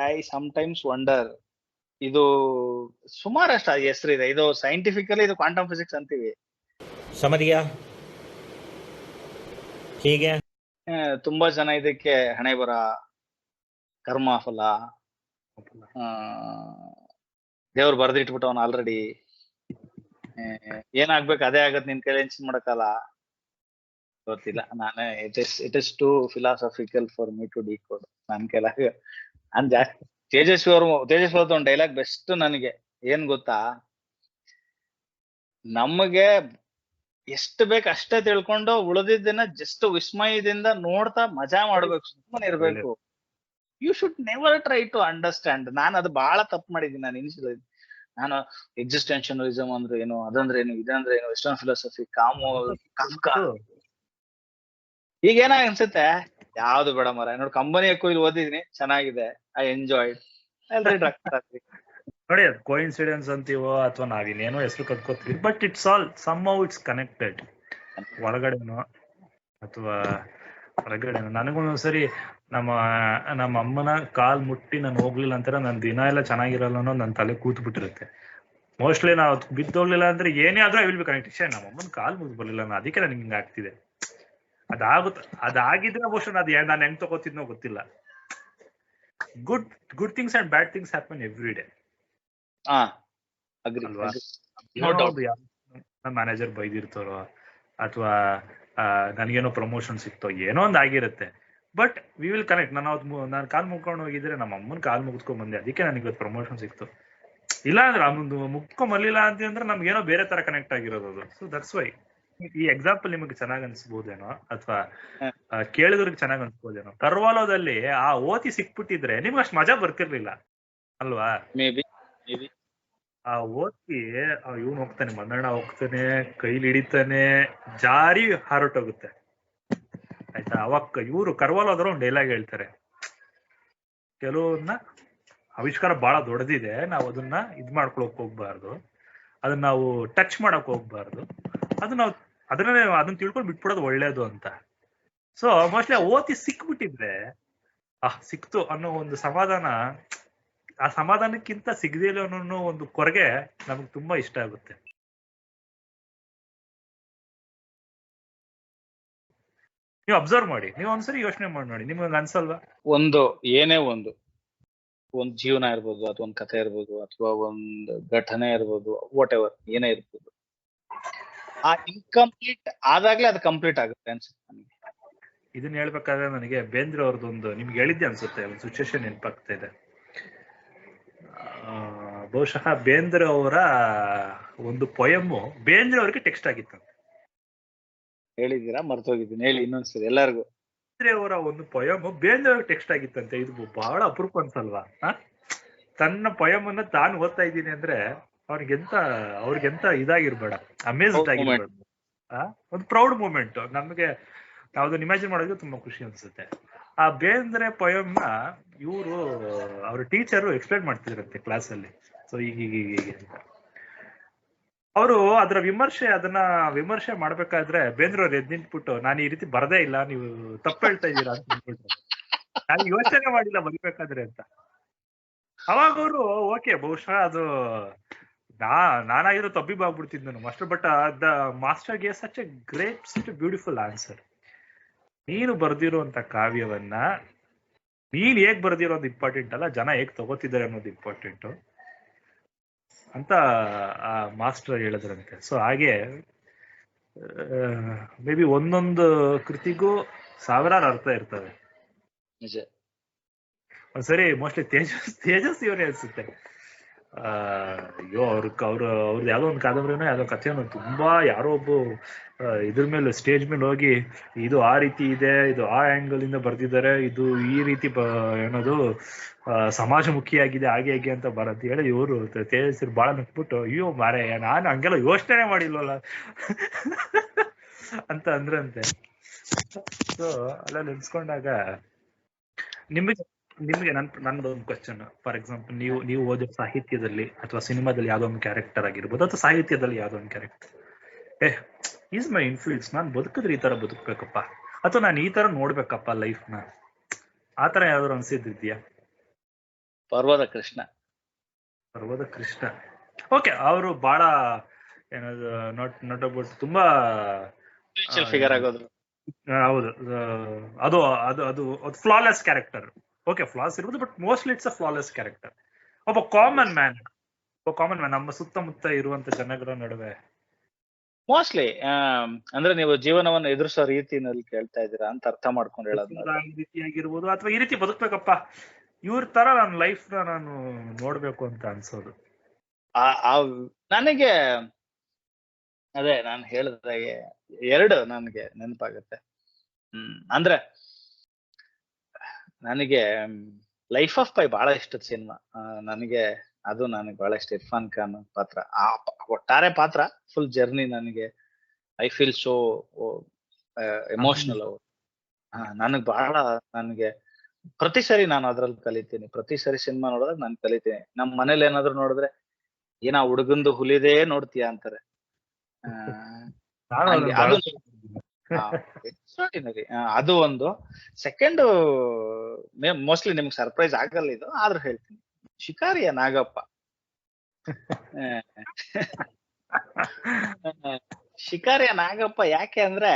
ಐ ಸಮ್ಟೈಮ್ಸ್ ವಂಡರ್. ಇದು ಸುಮಾರಷ್ಟು ಹೆಸರಿದೆ. ಇದು ಸೈಂಟಿಫಿಕಲಿ ಇದು ಕ್ವಾಂಟಮ್ ಫಿಸಿಕ್ಸ್ ಅಂತೀವಿ. ತುಂಬಾ ಜನ ಇದಕ್ಕೆ ಹಣೆ ಬರ, ಕರ್ಮ ಫಲ, ದೇವ್ರು ಬರ್ದಿಟ್ಬಿಟ್ಟವನ್ ಆಲ್ರೆಡಿ, ಏನಾಗ್ಬೇಕು ಅದೇ ಆಗತ್, ನಿನ್ ಕೈಲಿ ಏನ್ ಮಾಡಕ್ಕಲ್ಲ, ಗೊತ್ತಿಲ್ಲ. ನಾನೇ it is too philosophical for me to decode. ನನ್ ಕೈಲಾಗ ತೇಜಸ್ವಿ ಅವ್ರದ್ದು ಒಂದು ಡೈಲಾಗ್ ಬೆಸ್ಟ್ ನನಗೆ. ಏನ್ ಗೊತ್ತಾ, ನಮಗೆ ಎಷ್ಟು ಬೇಕು ಅಷ್ಟೇ ತಿಳ್ಕೊಂಡು ಉಳಿದಿದ್ದನ್ನ ಜಸ್ಟ್ ವಿಸ್ಮಯದಿಂದ ನೋಡ್ತಾ ಮಜಾ ಮಾಡ್ಬೇಕು, ಸುಮ್ಮನೆ ಇರ್ಬೇಕು. You should never try to understand. ನಾನು ಅದು ಬಹಳ ತಪ್ಪು ಮಾಡಿದ್ದೀನಿ. ನಾನು ಎಕ್ಸಿಸ್ಟೆನ್ಷನಲಿಸಮ್ ಅಂದ್ರೆ ಏನು, ಅದಂದ್ರೆ ಏನು, ಇದಂದ್ರೆ ಏನು, ವೆಸ್ಟರ್ನ್ ಫಿಲಾಸಫಿ, ಕಾಫ್ಕಾ. ಈಗ ಏನಾಗ ಅನ್ಸುತ್ತೆ, ಯಾವ್ದು ಬೇಡ ಮರ, ನೋಡಿ ಕಂಬನಿ ಕೊಯ್ಲು ಓದಿದೀನಿ, ಚೆನ್ನಾಗಿದೆ, ಐ ಎಂಜಾಯ್. ನೋಡಿ, ಅದು ಕೋಇನ್ಸಿಡೆನ್ಸ್ ಅಂತೀವೋ ಅಥವಾ ನಾವಿನ್ನೇನೋ ಹೆಸರು ಕಟ್ಕೋತೀವಿ, but it's all somehow it's connected. ಒಳಗಡೆನೋ ಅಥವಾ ಹೊರಗಡೆನೋ. ನನಗೊಂದೊಂದ್ಸರಿ ನಮ್ಮ ಅಮ್ಮನ ಕಾಲ್ ಮುಟ್ಟಿ ನಾನು ಹೋಗ್ಲಿಲ್ಲ ಅಂತಾರೆ, ನನ್ ದಿನ ಎಲ್ಲ ಚೆನ್ನಾಗಿರಲ್ಲ ಅನ್ನೋ ನನ್ನ ತಲೆ ಕೂತ್ ಬಿಟ್ಟಿರುತ್ತೆ. ಮೋಸ್ಟ್ಲಿ ನಾವು ಬಿದ್ದೋಗ್ಲಿಲ್ಲ ಅಂದ್ರೆ ಏನೇ ಆದ್ರೂ ಐ ವಿಲ್ ಬಿ ಕನೆಕ್ಟೆಡ್. ನಮ್ಮ ಅಮ್ಮನ ಕಾಲ್ ಮುಗ್ದು ಬರ್ಲಿಲ್ಲ, ಅದಕ್ಕೆ ನನಗೆ ಹಿಂಗ ಆಗ್ತಿದೆ. ಅದಾಗಿದ್ರೆ ಬಹುಶಃ ನಾನು ಹೆಂಗ್ ತಗೋತಿದ್ನೋ ಗೊತ್ತಿಲ್ಲ. Good things and bad things happen every day. ನಮ್ಮ ಮ್ಯಾನೇಜರ್ ಬೈದಿರ್ತಾರೋ ಅಥವಾ ನನಗೇನೋ ಪ್ರಮೋಷನ್ ಸಿಕ್ತೋ ಏನೋ ಒಂದು ಆಗಿರುತ್ತೆ. But we will connect. ನಾನು ಕಾಲ್ ಮುಗ್ಕೊಂಡು ಹೋಗಿದ್ರೆ ನಮ್ಮ ಅಮ್ಮನ ಕಾಲ್ ಮುಗಿಸ್ಕೊಂಡ್ ಬಂದೆ, ಅದಕ್ಕೆ ನನಗೆ ಇವತ್ತು ಪ್ರಮೋಷನ್ ಸಿಕ್ತು. ಇಲ್ಲ ಅಂದ್ರೆ ಅವನೊಂದು ಮುಗ್ಕೊಂಡ್ ಬರ್ಲಿಲ್ಲ ಅಂತಂದ್ರೆ ನಮ್ಗೇನೋ ಬೇರೆ ತರ ಕನೆಕ್ಟ್ ಆಗಿರೋದು ಅದು. ಸೊ ದಟ್ಸ್ ವೈ ಈ ಎಕ್ಸಾಂಪಲ್ ನಿಮಗೆ ಚೆನ್ನಾಗ್ ಅನ್ಸ್ಬೋದೇನೋ ಅಥವಾ ಕೇಳಿದ್ರಿಗೆ ಚೆನ್ನಾಗ್ ಅನ್ಸ್ಬೋದೇನೋ. ಕರ್ವಾಲೋದಲ್ಲಿ ಆ ಓತಿ ಸಿಕ್ಬಿಟ್ಟಿದ್ರೆ ನಿಮ್ಗೆ ಅಷ್ಟು ಮಜಾ ಬರ್ತಿರ್ಲಿಲ್ಲ ಅಲ್ವಾ? ಮೇ ಬಿ ಆ ಓದ್ತಿ ಇವ್ನು ಹೋಗ್ತಾನೆ, ಮನ್ನಣ್ಣ ಹೋಗ್ತಾನೆ, ಕೈಲಿ ಹಿಡಿತಾನೆ, ಜಾರಿ ಹಾರೊಟ್ಟೋಗುತ್ತೆ ಆಯ್ತಾ. ಅವಾಗ ಇವ್ರು ಕರ್ವಾಲೋದ್ರು ಒಂದು ಡೈಲಾಗ್ ಹೇಳ್ತಾರೆ, ಕೆಲವನ್ನ ಆವಿಷ್ಕಾರ ಬಹಳ ದೊಡ್ಡದಿದೆ, ನಾವು ಅದನ್ನ ಇದ್ ಮಾಡ್ಕೊಳಕ್ ಹೋಗ್ಬಾರ್ದು, ಅದನ್ನ ನಾವು ಟಚ್ ಮಾಡಕ್ ಹೋಗ್ಬಾರ್ದು, ಅದನ್ನ ತಿಳ್ಕೊಂಡು ಬಿಟ್ಬಿಡೋದು ಒಳ್ಳೇದು ಅಂತ. ಸೊ ಮೋಸ್ಟ್ಲಿ ಆ ಓತಿ ಸಿಕ್ಬಿಟ್ಟಿದ್ರೆ ಸಿಕ್ತು ಅನ್ನೋ ಒಂದು ಸಮಾಧಾನ, ಆ ಸಮಾಧಾನಕ್ಕಿಂತ ಸಿಗದಿಲ್ಲ ಅನ್ನೋ ಒಂದು ಕೊರಗೆ ನಮಗ್ ತುಂಬಾ ಇಷ್ಟ ಆಗುತ್ತೆ. ನೀವು ಅಬ್ಸರ್ವ್ ಮಾಡಿ, ನೀವು ಒಂದ್ಸರಿ ಯೋಚನೆ ಮಾಡಿ ನೋಡಿ, ನಿಮ್ಗೆ ಅನ್ಸಲ್ವಾ? ಏನೇ ಒಂದು ಜೀವನ ಇರ್ಬೋದು, ಅಥವಾ ಒಂದ್ ಕಥೆ ಇರ್ಬೋದು, ಅಥವಾ ಒಂದು ಘಟನೆ ಇರ್ಬೋದು, ವಾಟ್ ಎವರ್ ಏನೇ ಇರ್ಬೋದು, ಆ ಇನ್ಕಂಪ್ಲೀಟ್ ಆದಾಗ್ಲೇ ಅದು ಕಂಪ್ಲೀಟ್ ಆಗುತ್ತೆ ಅನ್ಸುತ್ತೆ ನನಗೆ. ಇದನ್ನ ಹೇಳ್ಬೇಕಾದ್ರೆ ನನಗೆ ಬೇಂದ್ರೆ ಅವ್ರದ್ದೊಂದು ನಿಮ್ಗೆ ಹೇಳಿದ್ದೆ ಅನ್ಸುತ್ತೆ, ಒಂದು ಸಿಚುವೇಶನ್ ನೆನಪಾಗ್ತಾ ಇದೆ. ಬಹುಶಃ ಬೇಂದ್ರೆ ಅವರ ಒಂದು ಪೊಯಮ್ಮು ಬೇಂದ್ರೆ ಅವ್ರಿಗೆ ಟೆಕ್ಸ್ಟ್ ಆಗಿತ್ತು. ಹೇಳಿದ್ದೀರಾ? ಮರ್ತೋಗಿದ್ದೀನಿ, ಹೇಳಿ ಇನ್ನೊಂದ್ಸರಿ ಎಲ್ಲರಿಗೂ. ಬೇಂದ್ರೆ ಅವರ ಒಂದು ಪೊಯಮ್ ಬೇಂದ್ರೆ ಅವ್ರಿಗೆ ಟೆಕ್ಸ್ಟ್ ಆಗಿತ್ತಂತೆ. ಇದು ಬಹಳ ಅಪರೂಪ ಅನ್ಸಲ್ವಾ? ತನ್ನ ಪೊಯಮ್ ಅನ್ನ ತಾನು ಓದ್ತಾ ಇದ್ದೀನಿ ಅಂದ್ರೆ ಅವ್ರಿಗೆಂತ ಇದಾಗಿರ್ಬೇಡ, ಅಮೇಸ್ಡ್ ಆಗಿರ್ಬೇಡ. ಒಂದು ಪ್ರೌಡ್ ಮೂಮೆಂಟ್ ನಮಗೆ. ನಾವದನ್ನ ಇಮ್ಯಾಜಿನ್ ಮಾಡೋದಕ್ಕೆ ತುಂಬಾ ಖುಷಿ ಅನ್ಸುತ್ತೆ. ಆ ಬೇಂದ್ರೆ ಪೊಯಮ್ ನ ಇವರು ಅವ್ರ ಟೀಚರು ಎಕ್ಸ್ಪ್ಲೈನ್ ಮಾಡ್ತಿದ್ರಂತೆ ಕ್ಲಾಸ್ ಅಲ್ಲಿ. ಸೊ ಈಗ ಅವರು ಅದರ ವಿಮರ್ಶೆ ಮಾಡ್ಬೇಕಾದ್ರೆ ಬೇಂದ್ರೆ ಅವ್ರು ಎದ್ ನಿಂತ್ಬಿಟ್ಟು, ನಾನು ಈ ರೀತಿ ಬರದೇ ಇಲ್ಲ, ನೀವು ತಪ್ಪು ಹೇಳ್ತಾ ಇದ್ದೀರಾ ಅಂತ ಅಂದ್ಬಿಟ್ರು. ನಾನು ಯೋಚನೆ ಮಾಡಿಲ್ಲ ಬರಿಬೇಕಾದ್ರೆ ಅಂತ. ಅವಾಗ ಅವರು ಓಕೆ, ಬಹುಶಃ ಅದು ನಾನಾಗಿರೋ ತಬ್ಬಿಬಾಗ್ಬಿಡ್ತಿದ್ದ ಮಾಸ್ಟರ್, ಬಟ್ ದ ಮಾಸ್ಟರ್ ಗೆ such A great, such A beautiful answer. ನೀನು ಬರ್ದಿರುವಂತ ಕಾವ್ಯವನ್ನ ನೀನ್ ಹೇಗ್ ಬರ್ದಿರೋದು ಇಂಪಾರ್ಟೆಂಟ್ ಅಲ್ಲ, ಜನ ಹೇಗ್ ತಗೋತಿದ್ದಾರೆ ಅನ್ನೋದು ಇಂಪಾರ್ಟೆಂಟ್ ಅಂತ ಆ ಮಾಸ್ಟರ್ ಹೇಳಿದ್ರಂತೆ. ಸೊ ಹಾಗೆ ಮೇ ಬಿ ಒಂದೊಂದು ಕೃತಿಗೂ ಸಾವಿರಾರು ಅರ್ಥ ಇರ್ತವೆ. ನಿಜ. ಒಂದ್ಸರಿ ಮೋಸ್ಟ್ಲಿ ತೇಜಸ್ ಇವರೇ ಅನ್ಸುತ್ತೆ, ಅಯ್ಯೋ ಅವ್ರದ್ದು ಯಾವ್ದೋ ಒಂದು ಕಾದಂಬರಿನೋ ಯಾವ್ದೋ ಕಥೆನೋ ತುಂಬಾ ಯಾರೋ ಒಬ್ಬ ಇದ್ರ ಮೇಲೆ ಸ್ಟೇಜ್ ಮೇಲೆ ಹೋಗಿ ಇದು ಆ ರೀತಿ ಇದೆ, ಇದು ಆ ಆಂಗಲ್ ಇಂದ ಬರ್ದಿದ್ದಾರೆ, ಇದು ಈ ರೀತಿ ಏನದು ಸಮಾಜಮುಖಿಯಾಗಿದೆ, ಹಾಗೆ ಹೇಗೆ ಅಂತ ಬರತ್ ಹೇಳಿ ಇವರು ತೇಜಸ್ರು ಬಾಳ ನಕ್ಬಿಟ್ಟು, ಅಯ್ಯೋ ಮಾರೇ ನಾನು ಹಂಗೆಲ್ಲ ಯೋಚನೆ ಮಾಡಿಲ್ವಲ್ಲ ಅಂತ ಅಂದ್ರಂತೆ. ಸೊ ಅಲ್ಲ ನೆನ್ಸ್ಕೊಂಡಾಗ ನಿಮ್ಗೆ ನನ್ನದೊಂದು ಕ್ವಶನ್. ಫಾರ್ ಎಕ್ಸಾಂಪಲ್, ನೀವು ಓದೋ ಸಾಹಿತ್ಯದಲ್ಲಿ ಅಥವಾ ಸಿನಿಮಾದಲ್ಲಿ ಯಾವ್ದೋ ಒಂದು ಕ್ಯಾರೆಕ್ಟರ್ ಆಗಿರ್ಬೋದು, ಅಥವಾ ಸಾಹಿತ್ಯದಲ್ಲಿ ಯಾವ್ದೋ ಒಂದು ಕ್ಯಾರೆಕ್ಟರ್, ಈಸ್ ಮೈ ಇನ್ಫ್ಲೂಯೆನ್ಸ್, ನಾನು ಬದುಕಿದ್ರೆ ಈ ತರ ಬದುಕ್ಬೇಕಪ್ಪ, ಅಥವಾ ನಾನು ಈ ತರ ನೋಡ್ಬೇಕಪ್ಪ ಲೈಫ್ನ, ಆತರ ಯಾವ್ದಾದ್ರು ಅನ್ಸಿದ್ದಿದ್ಯಾ? ಪರ್ವತ ಕೃಷ್ಣ. ಓಕೆ, ಅವರು ಬಹಳ ಏನದು ನಾಟ್ ಅಬೌಟ್ ತುಂಬಾ ಫಿಗರ್ ಆಗೋದು. ಹೌದು, ಅದು ಅದು ಅದು ಫ್ಲಾಲೆಸ್ ಕ್ಯಾರೆಕ್ಟರ್. ಓಕೆ, ಫ್ಲಾಸ್ ಇರ್ಬೋದು, but mostly it's a flawless character. ಒಬ್ಬ ಕಾಮನ್ ಮ್ಯಾನ್ ನಮ್ಮ ಸುತ್ತಮುತ್ತ ಇರುವಂತ ಜನಗಳ ನಡುವೆ. ಮೋಸ್ಟ್ಲಿ ಅಂದ್ರೆ ನೀವು ಜೀವನವನ್ನು ಎದುರಿಸೋ ರೀತಿನಲ್ಲಿ ಕೇಳ್ತಾ ಇದ್ದೀರಾ ಅಂತ ಅರ್ಥ ಮಾಡ್ಕೊಂಡು ಹೇಳೋದು. ಈ ರೀತಿಯಾಗಿರ್ಬೋದು, ಅಥವಾ ಈ ರೀತಿ ಬದುಕ್ಬೇಕಪ್ಪ, ಇವ್ರ ತರ ನನ್ನ ಲೈಫ್ ನಾನು ನೋಡ್ಬೇಕು ಅಂತ ಅನ್ಸೋದು. ನನಗೆ ಅದೇ ನಾನು ಹೇಳಿದಾಗೆ ಎರಡು ನನಗೆ ನೆನಪಾಗುತ್ತೆ. ಅಂದ್ರೆ ನನಗೆ ಲೈಫ್ ಆಫ್ ಪೈ ಬಹಳ ಇಷ್ಟದ ಸಿನಿಮಾ. ನನಗೆ ಬಹಳ ಇಷ್ಟ. ಇರ್ಫಾನ್ ಖಾನ್ ಪಾತ್ರ, ಆ ಒಟ್ಟಾರೆ ಪಾತ್ರ, ಫುಲ್ ಜರ್ನಿ ನನಗೆ ಐ ಫೀಲ್ ಸೋ ಎಮೋಷನಲ್. ನನಗೆ ಪ್ರತಿ ಸರಿ ನಾನು ಅದ್ರಲ್ಲಿ ಕಲಿತೀನಿ. ಪ್ರತಿ ಸರಿ ಸಿನಿಮಾ ನೋಡಿದಾಗ ನಾನು ಕಲಿತೀನಿ. ನಮ್ ಮನೇಲಿ ಏನಾದ್ರು ನೋಡಿದ್ರೆ ಏನ ಹುಡುಗಂದು ಹುಲಿದೇ ನೋಡ್ತೀಯ ಅಂತಾರೆ. ಅದು ಒಂದು. ಸೆಕೆಂಡ್, ಮೋಸ್ಟ್ಲಿ ನಿಮ್ಗೆ ಸರ್ಪ್ರೈಸ್ ಆಗಲ್ಲ ಇದು, ಆದ್ರೂ ಹೇಳ್ತೀನಿ, ಶಿಕಾರಿಯ ನಾಗಪ್ಪ. ಶಿಕಾರಿಯ ನಾಗಪ್ಪ ಯಾಕೆ ಅಂದ್ರೆ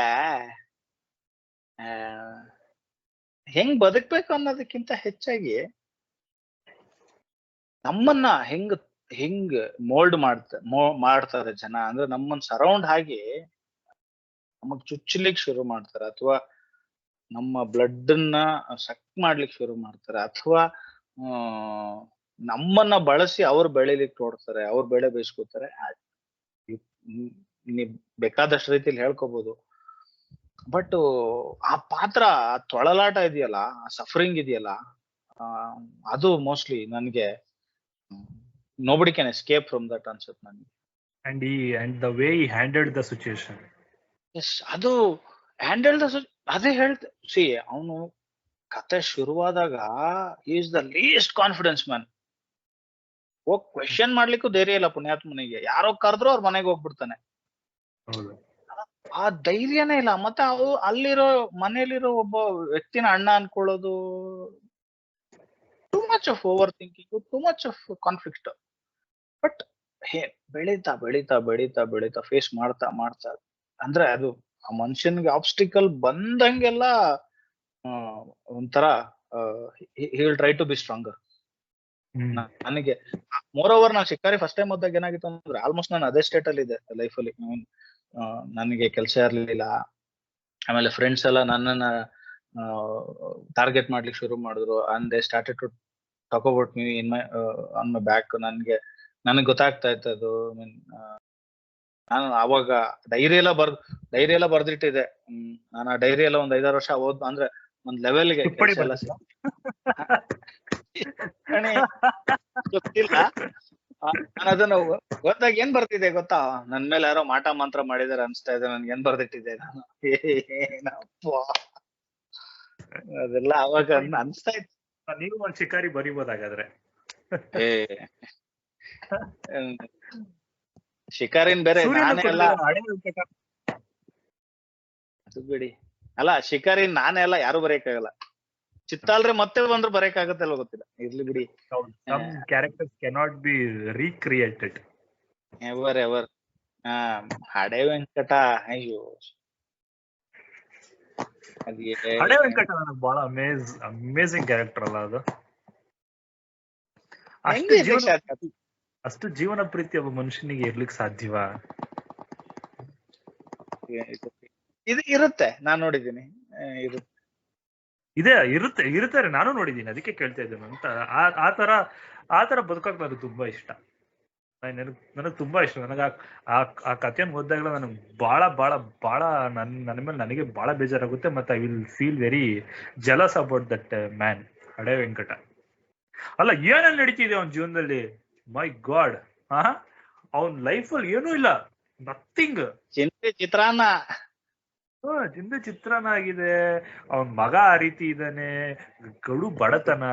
ಹೆಂಗ್ ಬದುಕ್ಬೇಕು ಅನ್ನೋದಕ್ಕಿಂತ ಹೆಚ್ಚಾಗಿ ನಮ್ಮನ್ನ ಹೆಂಗ್ ಹಿಂಗ್ ಮೋಲ್ಡ್ ಮಾಡ್ತಾರೆ ಜನ. ಅಂದ್ರೆ ನಮ್ಮನ್ ಸರೌಂಡ್ ಆಗಿ ನಮಗ್ ಚುಚ್ಚಲಿಕ್ ಶುರು ಮಾಡ್ತಾರೆ, ಅಥವಾ ನಮ್ಮ ಬ್ಲಡ್ ನ ಸಕ್ ಮಾಡ್ಲಿಕ್ಕೆ ಶುರು ಮಾಡ್ತಾರೆ, ಅಥವಾ ನಮ್ಮನ್ನ ಬಳಸಿ ಅವ್ರು ಬೆಳಿಲಿಕ್ಕೆ ನೋಡ್ತಾರೆ, ಅವ್ರು ಬೆಳೆ ಬೇಯಿಸ್ಕೋತಾರೆ. ನೀವ್ ಬೇಕಾದಷ್ಟು ರೀತಿಲಿ ಹೇಳ್ಕೋಬಹುದು. ಬಟ್ ಆ ಪಾತ್ರ, ಆ ತೊಳಲಾಟ ಇದೆಯಲ್ಲ, ಆ ಸಫರಿಂಗ್ ಇದೆಯಲ್ಲ, ಅದು ಮೋಸ್ಟ್ಲಿ ನನ್ಗೆ nobody can escape from that ಅನ್ಸುತ್ತೆ ನನಗೆ. and the way he handled the situation. Yes, ಅದು ಹ್ಯಾಂಡಲ್ ಅದೇ ಹೇಳ್ತೆ. ಸಿ, ಅವನು ಕತೆ ಶುರುವಾದಾಗ is the least confidence man. ಹೋಗ್ ಕ್ವೆಶನ್ ಮಾಡ್ಲಿಕ್ಕೂ ಧೈರ್ಯ ಇಲ್ಲ ಪುಣ್ಯಾತ್ಮನಿಗೆ. ಯಾರೋ ಕರೆದ್ರು ಅವ್ರ ಮನೆಗೆ ಹೋಗ್ಬಿಡ್ತಾನೆ. ಆ ಧೈರ್ಯನೇ ಇಲ್ಲ. ಮತ್ತೆ ಅಲ್ಲಿರೋ ಮನೇಲಿರೋ ಒಬ್ಬ ವ್ಯಕ್ತಿನ ಅಣ್ಣ ಅನ್ಕೊಳ್ಳೋದು, too much of overthinking, too much of conflict. But ಬೆಳೀತಾ ಬೆಳೀತಾ ಬೆಳೀತಾ ಬೆಳೀತಾ ಫೇಸ್ ಮಾಡ್ತಾ ಮಾಡ್ತಾ, ಅಂದ್ರೆ ಅದು ಆ ಮನುಷ್ಯನ್ಗೆ ಆಬ್ಸ್ಟಿಕಲ್ ಬಂದಂಗೆಲ್ಲ ಒಂಥರ he will try to be stronger. ನನಗೆ ಮೋರ್ ಓವರ್ ನಾನು ಶಿಕಾರಿ ಫಸ್ಟ್ ಟೈಮ್ ಓದಾಗ ಏನಾಗಿತ್ತು ಅಂದ್ರೆ, ಆಲ್ಮೋಸ್ಟ್ ನಾನು ಅದೇ ಸ್ಟೇಟ್ ಅಲ್ಲಿ ಇದೆ ಲೈಫಲ್ಲಿ. ನನಗೆ ಕೆಲಸ ಇರ್ಲಿಲ್ಲ. ಆಮೇಲೆ ಫ್ರೆಂಡ್ಸ್ ಎಲ್ಲ ನನ್ನನ್ನ ಟಾರ್ಗೆಟ್ ಮಾಡ್ಲಿಕ್ಕೆ ಶುರು ಮಾಡಿದ್ರು. And they started to talk about me in my on my back. ನನಗೆ ಗೊತ್ತಾಗ್ತಾ ಇತ್ತು ಅದು. ನಾನು ಅವಾಗ ಡೈರಿ ಎಲ್ಲ ಬರ್ದಿಟ್ಟಿದೆ. ನಾನು ಆ ಡೈರಿ ಎಲ್ಲ ಒಂದ್ 5-6 ವರ್ಷ ಅಂದ್ರೆ ಒಂದ್ ಲೆವೆಲ್ಗೆ ಗೊತ್ತಿಲ್ಲ. ನಾನು ಅದನ್ನ ಓದ್ದಾಗ ಏನ್ ಬರ್ತಿದೆ ಗೊತ್ತಾ, ನನ್ ಮೇಲೆ ಯಾರೋ ಮಾಟ ಮಂತ್ರ ಮಾಡಿದಾರೆ ಅನ್ಸ್ತಾ ಇದೆ. ನನ್ಗೆ ಏನ್ ಬರ್ದಿಟ್ಟಿದೆ ನಾನು, ಏನಪ್ಪ ಅದೆಲ್ಲ ಅವಾಗ ಅನ್ಸ್ತಾ ಇತ್ತು. ನೀವು ಒಂದ್ ಶಿಕಾರಿ ಬರಿಬೋದಾಗಾದ್ರೆ. ಶಿಕಾರಿನ್ ಬೇರೆ, ನಾನೇ ಎಲ್ಲ ಅದು ಬಿಡಿ. ಅಲ್ಲ, ಶಿಕಾರಿನ್ ನಾನೇ ಎಲ್ಲ ಯಾರು ಬರೆಯಕ್ಕಾಗಲ್ಲ. ಚಿತ್ತಾಲ್ರೆ ಮತ್ತೆ ಬಂದ್ರು ಬರೆಯಕ್ಕಾಗತ್ತಲ್ಲ ಗೊತ್ತಿಲ್ಲ. ಇರ್ಲಿ ಬಿಡಿ. Some characters cannot be recreated. Ever. Hade Venkata, ಅಯ್ಯೋ ಹಡೆ ವೆಂಕಟ ನನಗೆ ಬಹಳ ಅಮೇಜಿಂಗ್ ಕ್ಯಾರೆಕ್ಟರ್ ಅಲ್ಲ ಅದು. ಅಷ್ಟು ಜೀವನ ಪ್ರೀತಿ ಒಬ್ಬ ಮನುಷ್ಯನಿಗೆ ಇರ್ಲಿಕ್ಕೆ ಸಾಧ್ಯವಾ? ಇದು ಇರುತ್ತೆ, ನಾನ್ ನೋಡಿದ್ದೀನಿ. ಇರುತ್ತಾರೆ, ನಾನು ನೋಡಿದ್ದೀನಿ, ಅದಕ್ಕೆ ಕೇಳ್ತಾ ಇದ್ದೇನೆ ಅಂತ. ಆ ತರ ಬದುಕಕ್ ನನಗೆ ತುಂಬಾ ಇಷ್ಟ. ನನಗ್ ತುಂಬಾ ಇಷ್ಟ. ಆ ಕಥೆಯನ್ನು ಓದಿದಾಗಲೂ ನನಗೆ ಬಹಳ ನನ್ನ ಮೇಲೆ ನನಗೆ ಬಹಳ ಬೇಜಾರಾಗುತ್ತೆ. ಮತ್ತೆ I will feel very jealous about that man, Hade Venkata. ಅಲ್ಲ, ಏನೇನ್ ನಡೀತಿದೆ ಅವನ ಜೀವನದಲ್ಲಿ, ಮೈ ಗಾಡ್. ಅವನ್ ಲೈಫಲ್ಲಿ ಏನೂ ಇಲ್ಲ, ನಥಿಂಗ್. ಚಿಂತೆ ಚಿತ್ರಾನ್ನ ಆಗಿದೆ. ಅವನ್ ಮಗ ಆ ರೀತಿ ಇದ್ದಾನೆ, ಗಡು ಬಡತನ.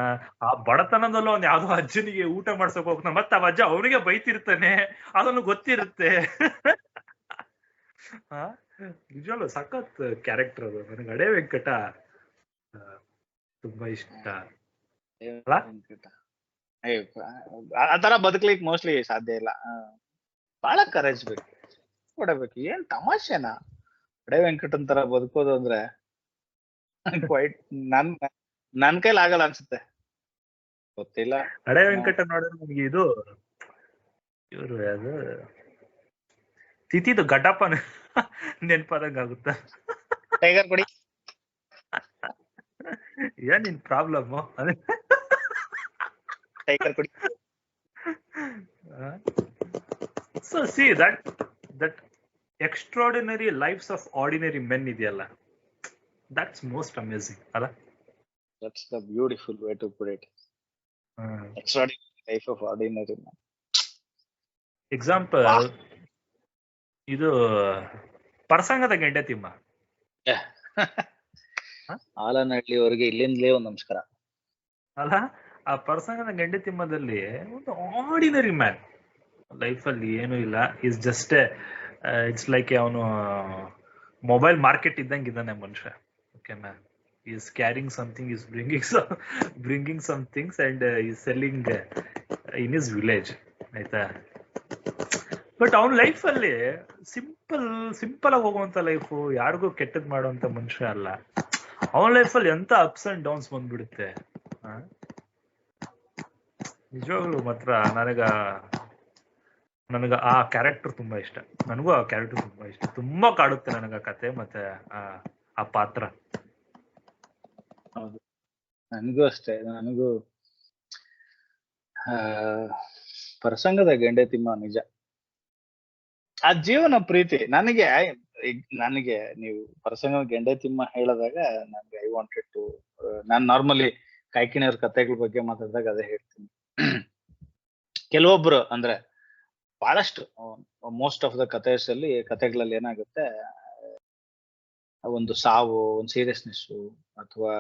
ಆ ಬಡತನದಲ್ಲೂ ಅವ್ನ್ ಯಾವ್ದೋ ಅಜ್ಜನಿಗೆ ಊಟ ಮಾಡ್ಸಕ್ ಹೋಗ್ತಾನೆ, ಮತ್ತೆ ಆ ಅಜ್ಜ ಅವನಿಗೆ ಬೈತಿರ್ತಾನೆ, ಅದನ್ನು ಗೊತ್ತಿರುತ್ತೆ. ನಿಜವಲ್ಲೂ ಸಖತ್ ಕ್ಯಾರೆಕ್ಟರ್ ಅದು. ನನಗೆ ಹಡೆ ವೆಂಕಟ ತುಂಬಾ ಇಷ್ಟ. ಆತರ ಬದುಕ್ಲಿಕ್ಕೆ ಮೋಸ್ಟ್ಲಿ ಸಾಧ್ಯ ಇಲ್ಲ. ಬಹಳ ಕರೇಜ್ ಬೇಕು, ಕೊಡಬೇಕು. ಏನ್ ತಮಾಷೆನಾ ಹಡೆ ವೆಂಕಟನ್ ತರ ಬದುಕೋದು ಅಂದ್ರೆ ಕ್ವೈಟ್ ನನ್ ಕೈಲಿ ಆಗಲ್ಲ ಅನ್ಸುತ್ತೆ, ಗೊತ್ತಿಲ್ಲ. ಹಡೆ ವೆಂಕಟ ನೋಡಿದ್ರೆ ನನಗೆ ಇವರು ಯಾವ್ದು ತಿಥಿದು ಘಟಪ್ಪ ನೆನ್ಪಾದಂಗ ಆಗುತ್ತ. ಟೈಗರ್ ಕೊಡಿ. ಏನ್ ನಿನ್ ಪ್ರಾಬ್ಲಮ್? ಟೈಗರ್ ಕೊಡಿ. So see that extraordinary lives of ordinary men ಇದೆಯಲ್ಲ, that's most amazing ಅಲ್ಲ? That's the beautiful way to put it. Extraordinary life of ordinary men. Example ಇದು ಪರಸಂಗದ ಗೆಂಡೆ ತಿಮ್ಮ. ಆಲನಹಳ್ಳಿ ಅವರಿಗೆ ಇಲ್ಲಿಂದಲೇ ಒಂದು ನಮಸ್ಕಾರ. ಅಲ್ಲ, ಆ ಪರಸಂಗದ ಗೆಂಡೆ ತಿಮ್ಮದಲ್ಲಿ ಒಂದು ಆರ್ಡಿನರಿ ಮ್ಯಾನ್, ಲೈಫಲ್ಲಿ ಏನೂ ಇಲ್ಲ, ಈಸ್ ಜಸ್ಟ್ ಇಟ್ಸ್ ಲೈಕ್ ಅವನು ಮೊಬೈಲ್ ಮಾರ್ಕೆಟ್ ಇದ್ದಂಗೆ ಇದ್ದಾನೆ ಮನುಷ್ಯ. ಓಕೆನಾ? Is carrying something, is bringing some things and is selling in his village, ಆಯ್ತಾ? ಬಟ್ ಅವನ ಲೈಫಲ್ಲಿ ಸಿಂಪಲ್ ಆಗಿ ಹೋಗುವಂತ ಲೈಫು, ಯಾರಿಗೂ ಕೆಟ್ಟದ್ ಮಾಡುವಂತ ಮನುಷ್ಯ ಅಲ್ಲ. ಅವನ ಲೈಫಲ್ಲಿ ಎಂತ ಅಪ್ಸ್ ಅಂಡ್ ಡೌನ್ಸ್ ಬಂದ್ಬಿಡುತ್ತೆ. ನಿಜವಾಗ್ಲು ಮಾತ್ರ ನನಗ ನನಗ ಆ ಕ್ಯಾರೆಕ್ಟರ್ ತುಂಬಾ ಇಷ್ಟ. ನನಗೂ ಆ ಕ್ಯಾರೆಕ್ಟರ್ ತುಂಬಾ ಇಷ್ಟ. ತುಂಬಾ ಕಾಡುತ್ತೆ ನನಗ ಆ ಕತೆ ಮತ್ತೆ ಆ ಪಾತ್ರ. ಹೌದು, ನನಗೂ ಅಷ್ಟೇ. ನನಗೂ ಪ್ರಸಂಗದ ಗೆಂಡೆ ತಿಮ್ಮ ನಿಜ. ಆ ಜೀವನ ಪ್ರೀತಿ ನನಗೆ ನೀವು ಪ್ರಸಂಗದ ಗೆಂಡೆ ತಿಮ್ಮ ಹೇಳಿದಾಗ ನನಗೆ ಐ ವಾಂಟೆಡ್ ಟು, ನಾನು ನಾರ್ಮಲಿ ಕಾಯ್ಕಿಣಿಯವ್ರ ಕಥೆಗಳ ಬಗ್ಗೆ ಮಾತಾಡಿದಾಗ ಅದೇ ಹೇಳ್ತೀನಿ. ಕೆಲವೊಬ್ರು ಅಂದ್ರೆ ಬಹಳಷ್ಟು ಮೋಸ್ಟ್ ಆಫ್ ದ ಕಥೆಗಳಲ್ಲಿ ಏನಾಗುತ್ತೆ, ಒಂದು ಸಾವು, ಒಂದು ಸೀರಿಯಸ್ನೆಸ್, ಅಥವಾ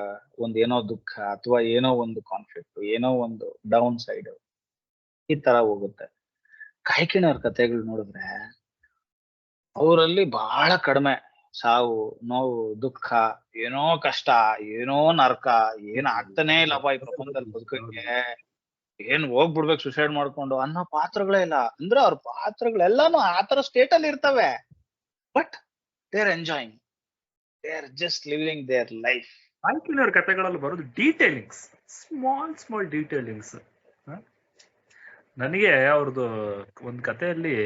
ಒಂದ್ ಏನೋ ದುಃಖ, ಅಥವಾ ಏನೋ ಒಂದು ಕಾನ್ಫ್ಲಿಕ್ಟ್, ಏನೋ ಒಂದು ಡೌನ್ ಸೈಡ್, ಈ ತರ ಹೋಗುತ್ತೆ. ಕಾಯ್ಕಿಣಿಯವ್ರ ಕಥೆಗಳು ನೋಡಿದ್ರೆ ಅವರಲ್ಲಿ ಬಹಳ ಕಡಿಮೆ ಸಾವು, ನೋವು, ದುಃಖ, ಏನೋ ಕಷ್ಟ, ಏನೋ ನರಕ, ಏನ್ ಆಗ್ತಾನೆ ಇಲ್ಲಪ್ಪ ಈ ಪ್ರಪಂಚದಲ್ಲಿ ಬದುಕಕ್ಕೆ, ಏನ್ ಹೋಗ್ಬಿಡ್ಬೇಕು ಸುಸೈಡ್ ಮಾಡ್ಕೊಂಡು ಅನ್ನೋ ಪಾತ್ರಗಳೇ ಇಲ್ಲ. ಅಂದ್ರೆ ಅವ್ರ ಪಾತ್ರಗಳೆಲ್ಲಾನು ಆತರ ಸ್ಟೇಟ್ ಅಲ್ಲಿ ಇರ್ತವೆ, but they are enjoying, they are just living their life. ಕಾಯ್ಕಿಣಿಯವ್ರ ಕಥೆಗಳಲ್ಲಿ ಬರೋದು ಡೀಟೇಲಿಂಗ್ಸ್, ಸ್ಮಾಲ್ ಡೀಟೇಲಿಂಗ್ಸ್. ನನಗೆ ಅವ್ರದ್ದು ಒಂದ್ ಕಥೆಯಲ್ಲಿ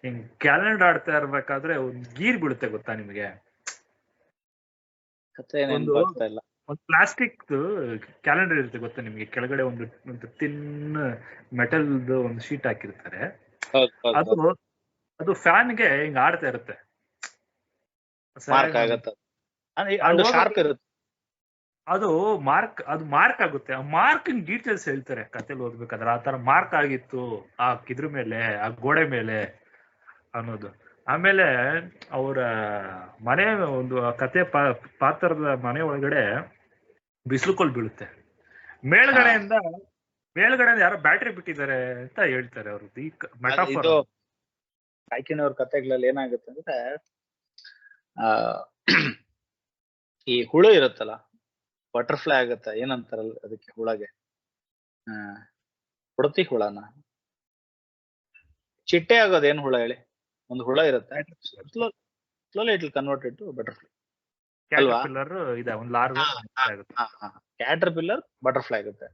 ಹಿಂಗ್ ಕ್ಯಾಲೆಂಡರ್ ಆಡ್ತಾ ಇರ್ಬೇಕಾದ್ರೆ ಒಂದ್ ಗೀರ್ ಬೀಳುತ್ತೆ, ಗೊತ್ತಾ ನಿಮ್ಗೆ? ಕಥೆ ಗೊತ್ತಾ ಇಲ್ಲ. ಒಂದು ಪ್ಲಾಸ್ಟಿಕ್ ಕ್ಯಾಲೆಂಡರ್ ಇರುತ್ತೆ ಗೊತ್ತಾ ನಿಮ್ಗೆ? ಕೆಳಗಡೆ ಒಂದು ತಿನ್ ಮೆಟಲ್ದು ಒಂದು ಶೀಟ್ ಹಾಕಿರ್ತಾರೆ. ಅದು ಫ್ಯಾನ್ಗೆ ಹಿಂಗ್ ಆಡ್ತಾ ಇರುತ್ತೆ. ಅದು ಮಾರ್ಕ್ ಆಗುತ್ತೆ. ಆ ಮಾರ್ಕಿಂಗ್ ಡೀಟೇಲ್ಸ್ ಹೇಳ್ತಾರೆ ಕಥೆಲಿ ಓದ್ಬೇಕಾದ್ರೆ. ಆ ತರ ಮಾರ್ಕ್ ಆಗಿತ್ತು ಆ ಇದ್ರ ಮೇಲೆ, ಆ ಗೋಡೆ ಮೇಲೆ ಅನ್ನೋದು. ಆಮೇಲೆ ಅವರ ಮನೆ, ಒಂದು ಕತೆ ಪಾತ್ರದ ಮನೆ ಒಳಗಡೆ ಬಿಸಿಲುಕೋಲ್ ಬೀಳುತ್ತೆ. ಮೇಲ್ಗಡೆಯಿಂದ ಯಾರೋ ಬ್ಯಾಟ್ರಿ ಬಿಟ್ಟಿದ್ದಾರೆ ಅಂತ ಹೇಳ್ತಾರೆ ಅವ್ರದ್ದು. ಈ ಮೆಟಾಫರ್ ಕಾಯ್ಕಿಣಿಯವ್ರ ಕಥೆಗಳಲ್ಲಿ ಏನಾಗುತ್ತೆ ಅಂದ್ರೆ, ಈ ಹುಳು ಇರುತ್ತಲ್ಲ, ಬಟರ್ಫ್ಲೈ ಆಗುತ್ತೆ, ಏನಂತಾರಲ್ಲ ಅದಕ್ಕೆ ಹುಳಗೆ, ಹುಡತಿ ಹುಳನ, ಚಿಟ್ಟೆ ಆಗೋದು ಏನ್ ಹುಳ ಹೇಳಿ? ಒಂದು ಹುಳ ಇರುತ್ತೆ, slowly it will converted to butterfly. Caterpillar butterfly ಆಗುತ್ತೆ.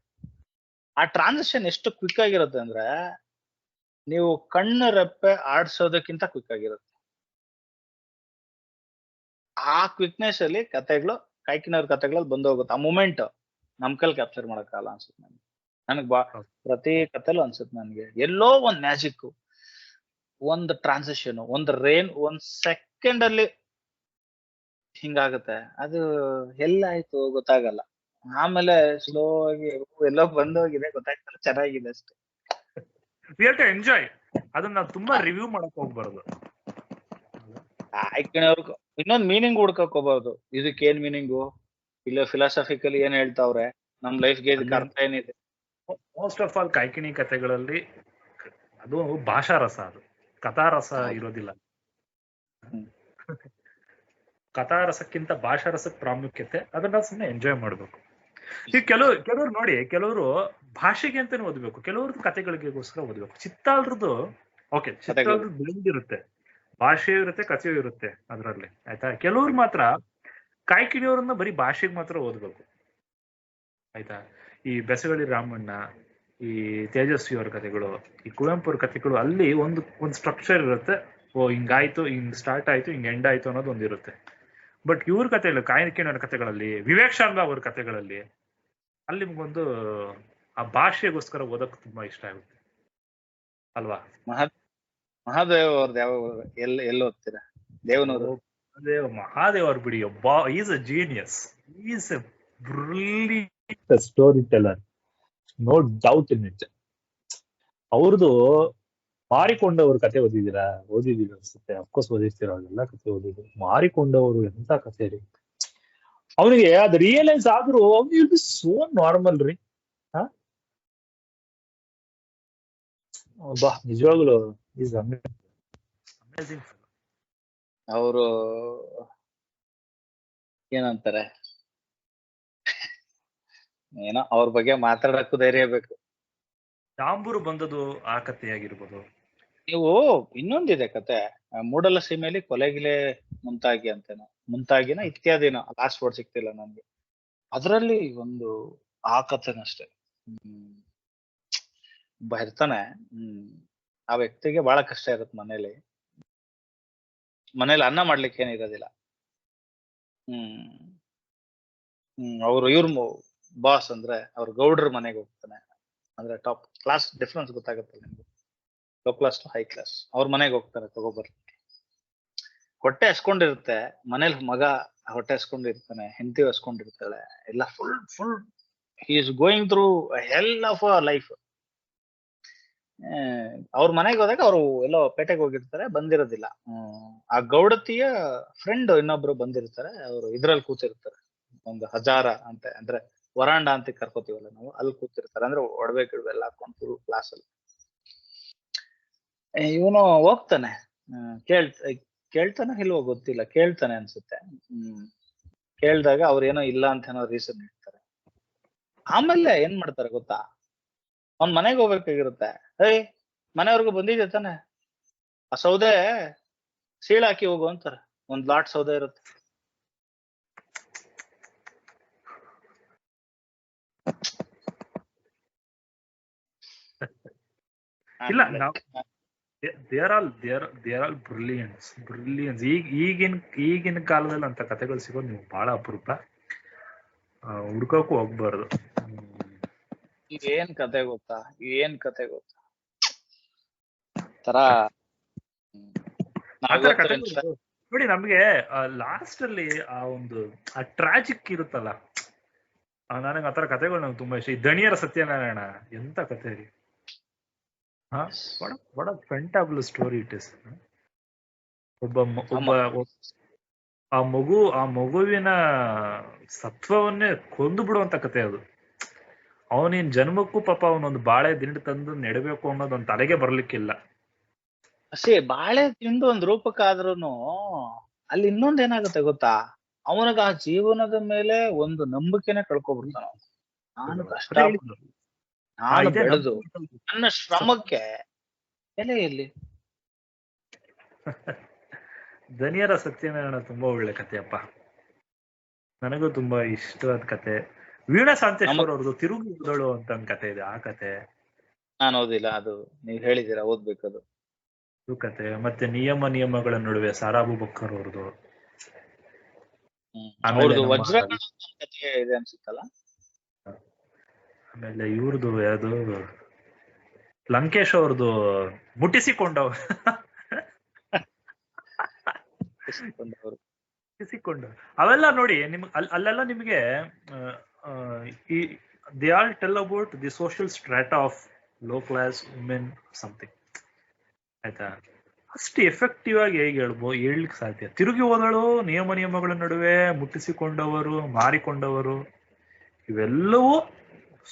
ಆ ಟ್ರಾನ್ಸಿಷನ್ ಎಷ್ಟು ಕ್ವಿಕ್ ಆಗಿರುತ್ತೆ ಅಂದ್ರೆ, ನೀವು ಕಣ್ಣು ರೆಪ್ಪೆ ಆಡ್ಸೋದಕ್ಕಿಂತ ಕ್ವಿಕ್ ಆಗಿರುತ್ತೆ. ಆ ಕ್ವಿಕ್ನೆಸ್ ಅಲ್ಲಿ ಕಥೆಗಳು, ಕಾಯ್ಕಿಣಿಯವ್ರ ಕಥೆಗಳಲ್ಲಿ ಬಂದು ಹೋಗುತ್ತೆ. ಆ ಮೂಮೆಂಟ್ ನಮ್ ಕೈಲಿ ಕ್ಯಾಪ್ಚರ್ ಮಾಡಕ್ಕಾಗಲ್ಲ ಅನ್ಸುತ್ತೆ ನನಗೆ. ಪ್ರತಿ ಕಥೆಲೂ ಅನ್ಸುತ್ತೆ ನನ್ಗೆ ಎಲ್ಲೋ ಒಂದ್ ಮ್ಯಾಜಿಕ್, ಒಂದ್ ಟ್ರಾನ್ಸಿಷನ್, ಒಂದ್ ಒಂದ್ ಸೆಕೆಂಡ್ ಅಲ್ಲಿ ಹಿಂಗಾಗುತ್ತೆ. ಅದು ಎಲ್ಲಾಯ್ತು ಗೊತ್ತಾಗಲ್ಲ. ಆಮೇಲೆ ಸ್ಲೋ ಆಗಿ ಎಲ್ಲೋ ಬಂದೋಗಿದೆ, ಗೊತ್ತಾಗ್ತಲ್ಲ, ಚೆನ್ನಾಗಿದೆ ಅಷ್ಟೇ. We have to enjoy. ಅದನ್ನ ನಾವು ತುಂಬಾ ರಿವ್ಯೂ ಮಾಡಕ್ ಹೋಗ್ಬಾರ್ದು. ಕಾಯ್ಕಿಣಿಯವ್ರಿಗೂ ಇನ್ನೊಂದ್ ಮೀನಿಂಗ್ ಹುಡ್ಕಕ್ ಹೋಗ್ಬಾರ್ದು. ಇದಕ್ಕೆ ಏನ್ ಮೀನಿಂಗು, ಇಲ್ಲ ಫಿಲಾಸಫಿಕಲಿ ಏನ್ ಹೇಳ್ತಾವ್ರೆ, ನಮ್ ಲೈಫ್ಗೆ ಇದಕ್ಕೆ ಅರ್ಥ ಏನಿದೆ. ಮೋಸ್ಟ್ ಆಫ್ ಆಲ್ ಕಾಯ್ಕಿಣಿ ಕಥೆಗಳಲ್ಲಿ ಅದು ಭಾಷಾರಸ, ಅದು ಕಥಾರಸ ಇರೋದಿಲ್ಲ. ಕಥಾರಸಕ್ಕಿಂತ ಭಾಷಾರಸಕ್ಕೆ ಪ್ರಾಮುಖ್ಯತೆ. ಅದನ್ನ ಸುಮ್ಮನೆ ಎಂಜಾಯ್ ಮಾಡ್ಬೇಕು. ಈಗ ಕೆಲವ್ರು ನೋಡಿ, ಕೆಲವರು ಭಾಷೆಗೆ ಅಂತಾನೆ ಓದ್ಬೇಕು, ಕೆಲವ್ರದ್ದು ಕಥೆಗಳಿಗೋಸ್ಕರ ಓದ್ಬೇಕು. ಚಿತ್ತಾಲ್ರದ್ದು ಓಕೆ, ಚಿತ್ತಾಲ್ರದ್ದು ಬ್ಲೆಂಡ್ ಇರುತ್ತೆ, ಭಾಷೆಯೂ ಇರುತ್ತೆ, ಕಥೆಯೂ ಇರುತ್ತೆ ಅದ್ರಲ್ಲಿ, ಆಯ್ತಾ? ಕೆಲವ್ರು ಮಾತ್ರ ಕಾಯ್ಕಿಣಿಯವ್ರನ್ನ ಬರೀ ಭಾಷೆಗೆ ಮಾತ್ರ ಓದ್ಬೇಕು, ಆಯ್ತಾ? ಈ ಬೆಸಗಳಿ ರಾಮಣ್ಣ, ಈ ತೇಜಸ್ವಿ ಅವ್ರ ಕಥೆಗಳು, ಈ ಕುವೆಂಪು ಅವ್ರ ಕಥೆಗಳು, ಅಲ್ಲಿ ಒಂದು ಸ್ಟ್ರಕ್ಚರ್ ಇರುತ್ತೆ. ಓ ಹಿಂಗಾಯ್ತು, ಹಿಂಗ್ ಸ್ಟಾರ್ಟ್ ಆಯ್ತು, ಹಿಂಗ್ ಎಂಡ್ ಆಯ್ತು ಅನ್ನೋದು ಒಂದಿರುತ್ತೆ. ಬಟ್ ಇವ್ರ ಕಥೆಗಳು, ಕಾಯ್ಕಿಣಿಯವ್ರ ಕಥೆಗಳಲ್ಲಿ, ವಿವೇಕಾನಂದ ಅವ್ರ ಕಥೆಗಳಲ್ಲಿ, ಅಲ್ಲಿ ನಿಮ್ಗೊಂದು ಆ ಭಾಷೆಗೋಸ್ಕರ ಓದಕ್ ತುಂಬಾ ಇಷ್ಟ ಆಗುತ್ತೆ ಅಲ್ವಾ? ಮಹಾದೇವ್ ಅವ್ರದ್ದು ಯಾವ ಎಲ್ಲ ಓದ್ತೀರಾ? ದೇವನೂರು ಮಹಾದೇವ್ ಅವ್ರ ಬಿಡಿ, is a genius, is a brilliant story teller, no doubt in it. ಅವ್ರದ್ದು ಮಾರಿಕೊಂಡವ್ರ ಕತೆ ಓದಿದೀರಾ ಅನ್ಸುತ್ತೆ. ಅಫ್ಕೋರ್ಸ್ ಓದಿರ್ತೀರ, ಅವ್ರೆಲ್ಲ ಕತೆ ಓದಿದ್ರು. ಮಾರಿಕೊಂಡವರು ಎಂತ ಕತೆ ರೀ. ಅವನಿಗೆ ಅದು ರಿಯಲೈಸ್ ಆದ್ರೂ ಅವ್ನು ಸೋ ನಾರ್ಮಲ್ ರೀ. ಬಾ, ನಿಜವಾಗ್ಲು ಈಸ್ ಅಮೇಜಿಂಗ್. ಅವರು ಏನಂತಾರೆ, ಏನೋ ಅವ್ರ ಬಗ್ಗೆ ಮಾತಾಡಕ್ಕೂ ಧೈರ್ಯ ಬೇಕು. ಜಾಂಬೂರು ಬಂದದು ಆ ಕಥೆಯಾಗಿರ್ಬೋದು. ನೀವು ಇನ್ನೊಂದಿದೆ ಕತೆ, ಮೂಡಲ ಸೀಮೆಯಲ್ಲಿ ಕೊಲೆಗಿಲೆ ಮುಂತಾಗಿ ಅಂತೇನೋ, ಮುಂತಾಗಿನ ಇತ್ಯಾದಿನ, ಲಾಸ್ಟ್ ವರ್ಡ್ ಸಿಗ್ತಿಲ್ಲ ನನ್ಗೆ. ಅದ್ರಲ್ಲಿ ಒಂದು ಆ ಕಥೆನಷ್ಟೇ, ಒಬ್ಬ ಇರ್ತಾನೆ, ಆ ವ್ಯಕ್ತಿಗೆ ಬಹಳ ಕಷ್ಟ ಇರುತ್ತೆ ಮನೇಲಿ ಅನ್ನ ಮಾಡ್ಲಿಕ್ಕೆ ಏನಿರೋದಿಲ್ಲ. ಅವ್ರು ಇವ್ರ ಬಾಸ್ ಅಂದ್ರೆ ಅವ್ರ ಗೌಡ್ರ ಮನೆಗೆ ಹೋಗ್ತಾನೆ. ಅಂದ್ರೆ ಟಾಪ್ ಕ್ಲಾಸ್ ಡಿಫ್ರೆನ್ಸ್ ಗೊತ್ತಾಗುತ್ತೆ ನಿಮ್ಗೆ, low class to high class. ಅವ್ರ ಮನೆಗೆ ಹೋಗ್ತಾರೆ ತಗೋಬರ್ಲಿಕ್ಕೆ. ಹೊಟ್ಟೆ ಹಸ್ಕೊಂಡಿರುತ್ತೆ ಮನೇಲಿ, ಮಗ ಹೊಟ್ಟೆ ಹಸ್ಕೊಂಡಿರ್ತಾನೆ, ಹೆಂಡತಿ ಹಸ್ಕೊಂಡಿರ್ತಾಳೆ, ಎಲ್ಲ full he is going through hell of a life. ಅವ್ರ ಮನೆಗೆ ಹೋದಾಗ ಅವ್ರು ಎಲ್ಲೋ ಪೇಟೆಗೆ ಹೋಗಿರ್ತಾರೆ, ಬಂದಿರೋದಿಲ್ಲ. ಆ ಗೌಡತಿಯ ಫ್ರೆಂಡ್ ಇನ್ನೊಬ್ರು ಬಂದಿರ್ತಾರೆ, ಅವರು ಇದ್ರಲ್ಲಿ ಕೂತಿರ್ತಾರೆ, ಒಂದು ಹಜಾರ ಅಂತ ಅಂದ್ರೆ ವರಾಂಡ ಅಂತ ಕರ್ಕೋತೀವಲ್ಲ ನಾವು, ಅಲ್ಲಿ ಕೂತಿರ್ತಾರೆ. ಅಂದ್ರೆ ಒಡವೆ ಗಿಡವೆ ಎಲ್ಲ ಹಾಕೊಂಡು ಕ್ಲಾಸ್ ಅಲ್ಲಿ. ಇವನು ಹೋಗ್ತಾನೆ, ಕೇಳ್ತಾನೆ ಇಲ್ವೋ ಗೊತ್ತಿಲ್ಲ, ಕೇಳ್ತಾನೆ ಅನ್ಸುತ್ತೆ. ಕೇಳ್ದಾಗ ಅವ್ರೇನೋ ಇಲ್ಲ ಅಂತ ಏನೋ ರೀಸನ್ ಇಡ್ತಾರೆ. ಆಮೇಲೆ ಏನ್ ಮಾಡ್ತಾರೆ ಗೊತ್ತಾ, ಅವ್ನ್ ಮನೆಗೆ ಹೋಗ್ಬೇಕಾಗಿರುತ್ತೆ. ಮನೆಯವ್ರಿಗೂ ಬಂದಿದೆ ತಾನೆ, ಆ ಸೌದೆ ಸೀಳಾಕಿ ಹೋಗು ಅಂತಾರೆ. ಒಂದ್ ಲಾಟ್ ಸೌದೆ ಇರುತ್ತೆ. ಇಲ್ಲ, ದೇರ್ ಆಲ್ ಬ್ರಿಲಿಯನ್ಸ್. ಈಗಿನ ಕಾಲದಲ್ಲಿ ಅಂತ ಕಥೆಗಳು ಸಿಗೋದು ನೀವು ಬಹಳ ಅಪರೂಪ. ಹುಡ್ಕೋಕು ಹೋಗ್ಬಾರ್ದು. ಏನ್ ಕತೆ ಗೊತ್ತಾ ತರ ನೋಡಿ, ನಮ್ಗೆ ಲಾಸ್ಟ್ ಅಲ್ಲಿ ಆ ಟ್ರಾಜಿಕ್ ಇರುತ್ತಲ್ಲ, ನನಗೆ ಆತರ ಕಥೆಗಳು ನಂಗೆ ತುಂಬಾ ಇಷ್ಟ. ಈ ದಣಿಯರ ಸತ್ಯನಾರಾಯಣ ಎಂತ ಕತೆ ರೀ! what a fantabulous story it is. ಆ ಮಗುವಿನ ಸತ್ವವನ್ನೇ ಕೊಂದು ಬಿಡುವಂತ ಕತೆ ಅದು. ಅವನಿನ್ ಜನ್ಮಕ್ಕೂ ಪಾಪ ಅವನೊಂದು ಬಾಳೆ ದಿಂಡು ತಂದು ನೆಡಬೇಕು ಅನ್ನೋದು ಒಂದ್ ತಲೆಗೆ ಬರ್ಲಿಕ್ಕಿಲ್ಲ. ಬಾಳೆ ತಿಂದು ಒಂದ್ ರೂಪಕ್ಕಾದ್ರೂನು ಅಲ್ಲಿ ಇನ್ನೊಂದ್ ಏನಾಗುತ್ತೆ ಗೊತ್ತಾ, ಅವನಿಗ ಆ ಜೀವನದ ಮೇಲೆ ಒಂದು ನಂಬಿಕೆನೆ ಕಳ್ಕೊಬಿಡ್ತಾನ. ನಾನು ಕಷ್ಟ ಬೆಳೆದು ನನ್ನ ಶ್ರಮಕ್ಕೆ ಬೆಲೆ ಎಲ್ಲಿ? ದನಿಯರ ಸತ್ಯನಾರಾಯಣ ತುಂಬಾ ಒಳ್ಳೆ ಕಥೆಯಪ್ಪ, ನನಗೂ ತುಂಬಾ ಇಷ್ಟವಾದ ಕತೆ. ವೀಣಾ ಶಾಂತೇಶ್ವರ್ ಅವ್ರದ್ದು ತಿರುಗಿ ಓದಳು ಅಂತ ಒಂದ್ ಕತೆ ಇದೆ, ಆ ಕತೆ ನಾನು ಓದಿಲ್ಲ. ಅದು ನೀವ್ ಹೇಳಿದೀರಾ, ಓದ್ಬೇಕದು ಕತೆ. ಮತ್ತೆ ನಿಯಮಗಳ ನಡುವೆ ಸಾರಾ ಅಬೂಬಕ್ಕರ್ ಅವ್ರದ್ದು. ವಜ್ರ ಕಥೆ ಇದೆ ಅನ್ಸುತ್ತಲ್ಲ. ಆಮೇಲೆ ಇವ್ರದ್ದು ಯಾವ್ದು ಲಂಕೇಶ್ ಅವ್ರದ್ದು ಮುಟ್ಟಿಸಿಕೊಂಡವ ಅವೆಲ್ಲ ನೋಡಿ ಅಲ್ಲೆಲ್ಲ ನಿಮಗೆ ಈ they all tell about the social strata of low class women something. ಆಯ್ತಾ? ಅಷ್ಟು ಎಫೆಕ್ಟಿವ್ ಆಗಿ ಹೇಗೆ ಹೇಳ್ಲಿಕ್ಕೆ ಸಾಧ್ಯ? ತಿರುಗಿ ಹೋದಳು, ನಿಯಮಗಳ ನಡುವೆ, ಮುಟ್ಟಿಸಿಕೊಂಡವರು, ಮಾರಿಕೊಂಡವರು, ಇವೆಲ್ಲವೂ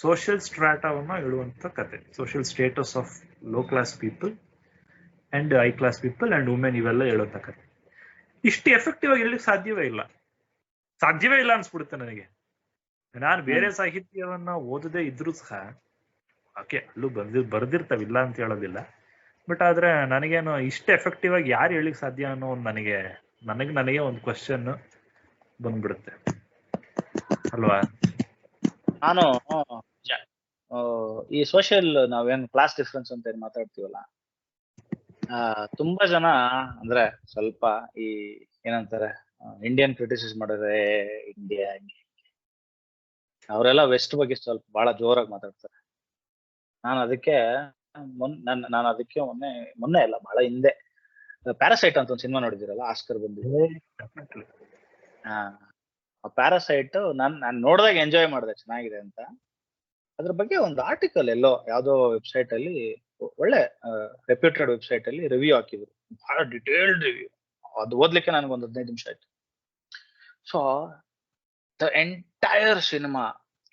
ಸೋಷಿಯಲ್ ಸ್ಟ್ರಾಟಾವನ್ನ ಹೇಳುವಂತ ಕತೆ. Social status of low class people and high class people and women, ಇವೆಲ್ಲ ಹೇಳುವಂತ ಕತೆ. ಇಷ್ಟು ಎಫೆಕ್ಟಿವ್ ಆಗಿ ಹೇಳಲಿಕ್ಕೆ ಸಾಧ್ಯವೇ ಇಲ್ಲ ಅನ್ಸ್ಬಿಡುತ್ತೆ ನನಗೆ. ನಾನು ಬೇರೆ ಸಾಹಿತ್ಯವನ್ನ ಓದದೇ ಇದ್ರು ಸಹ, ಓಕೆ ಅಲ್ಲೂ ಬರ್ದಿರ್ತಾವಿಲ್ಲ ಅಂತ ಹೇಳೋದಿಲ್ಲ, ಬಟ್ ಆದ್ರೆ ನನಗೇನು ಇಷ್ಟು ಎಫೆಕ್ಟಿವ್ ಆಗಿ ಯಾರು ಹೇಳಿಕ್ ಸಾಧ್ಯ ಅನ್ನೋ ಒಂದು ನನಗೆ ಒಂದು ಕ್ವಶನ್ ಬಂದ್ಬಿಡುತ್ತೆ ಅಲ್ವಾ? ನಾನು ಈ ಸೋಷಿಯಲ್ ನಾವೇನ್ ಕ್ಲಾಸ್ ಡಿಫ್ರೆನ್ಸ್ ಅಂತ ಏನ್ ಮಾತಾಡ್ತೀವಲ್ಲ, ತುಂಬಾ ಜನ ಅಂದ್ರೆ ಸ್ವಲ್ಪ ಈ ಏನಂತಾರೆ ಇಂಡಿಯನ್ ಕ್ರಿಟಿಸಿಸ್ ಮಾಡಿದ್ರೆ ಇಂಡಿಯಾ ಅವರೆಲ್ಲ ವೆಸ್ಟ್ ಬಗ್ಗೆ ಸ್ವಲ್ಪ ಬಹಳ ಜೋರಾಗಿ ಮಾತಾಡ್ತಾರೆ. ನಾನು ಅದಕ್ಕೆ ಮೊನ್ನೆ ಅಲ್ಲ, ಬಹಳ ಹಿಂದೆ ಪ್ಯಾರಾಸೈಟ್ ಅಂತ ಒಂದು ಸಿನಿಮಾ ನೋಡಿದಿರಲ್ಲ, ಆಸ್ಕರ್ ಬಂದಿದೆ. ಆ ಪ್ಯಾರಾಸೈಟ್ ನಾನು ನೋಡಿದಾಗ ಎಂಜಾಯ್ ಮಾಡಿದೆ, ಚೆನ್ನಾಗಿದೆ ಅಂತ. ಅದ್ರ ಬಗ್ಗೆ ಒಂದು ಆರ್ಟಿಕಲ್ ಯಾವ್ದೋ ವೆಬ್ಸೈಟ್ ಅಲ್ಲಿ, ಒಳ್ಳೆ ರೆಪ್ಯೂಟೆಡ್ ವೆಬ್ಸೈಟ್ ಅಲ್ಲಿ ರಿವ್ಯೂ ಹಾಕಿದ್ರು, ಬಹಳ ಡಿಟೇಲ್ಡ್ ರಿವ್ಯೂ. ಅದು ಓದ್ಲಿಕ್ಕೆ ನನಗೊಂದು 15 ನಿಮಿಷ ಆಯ್ತು. So the entire cinema,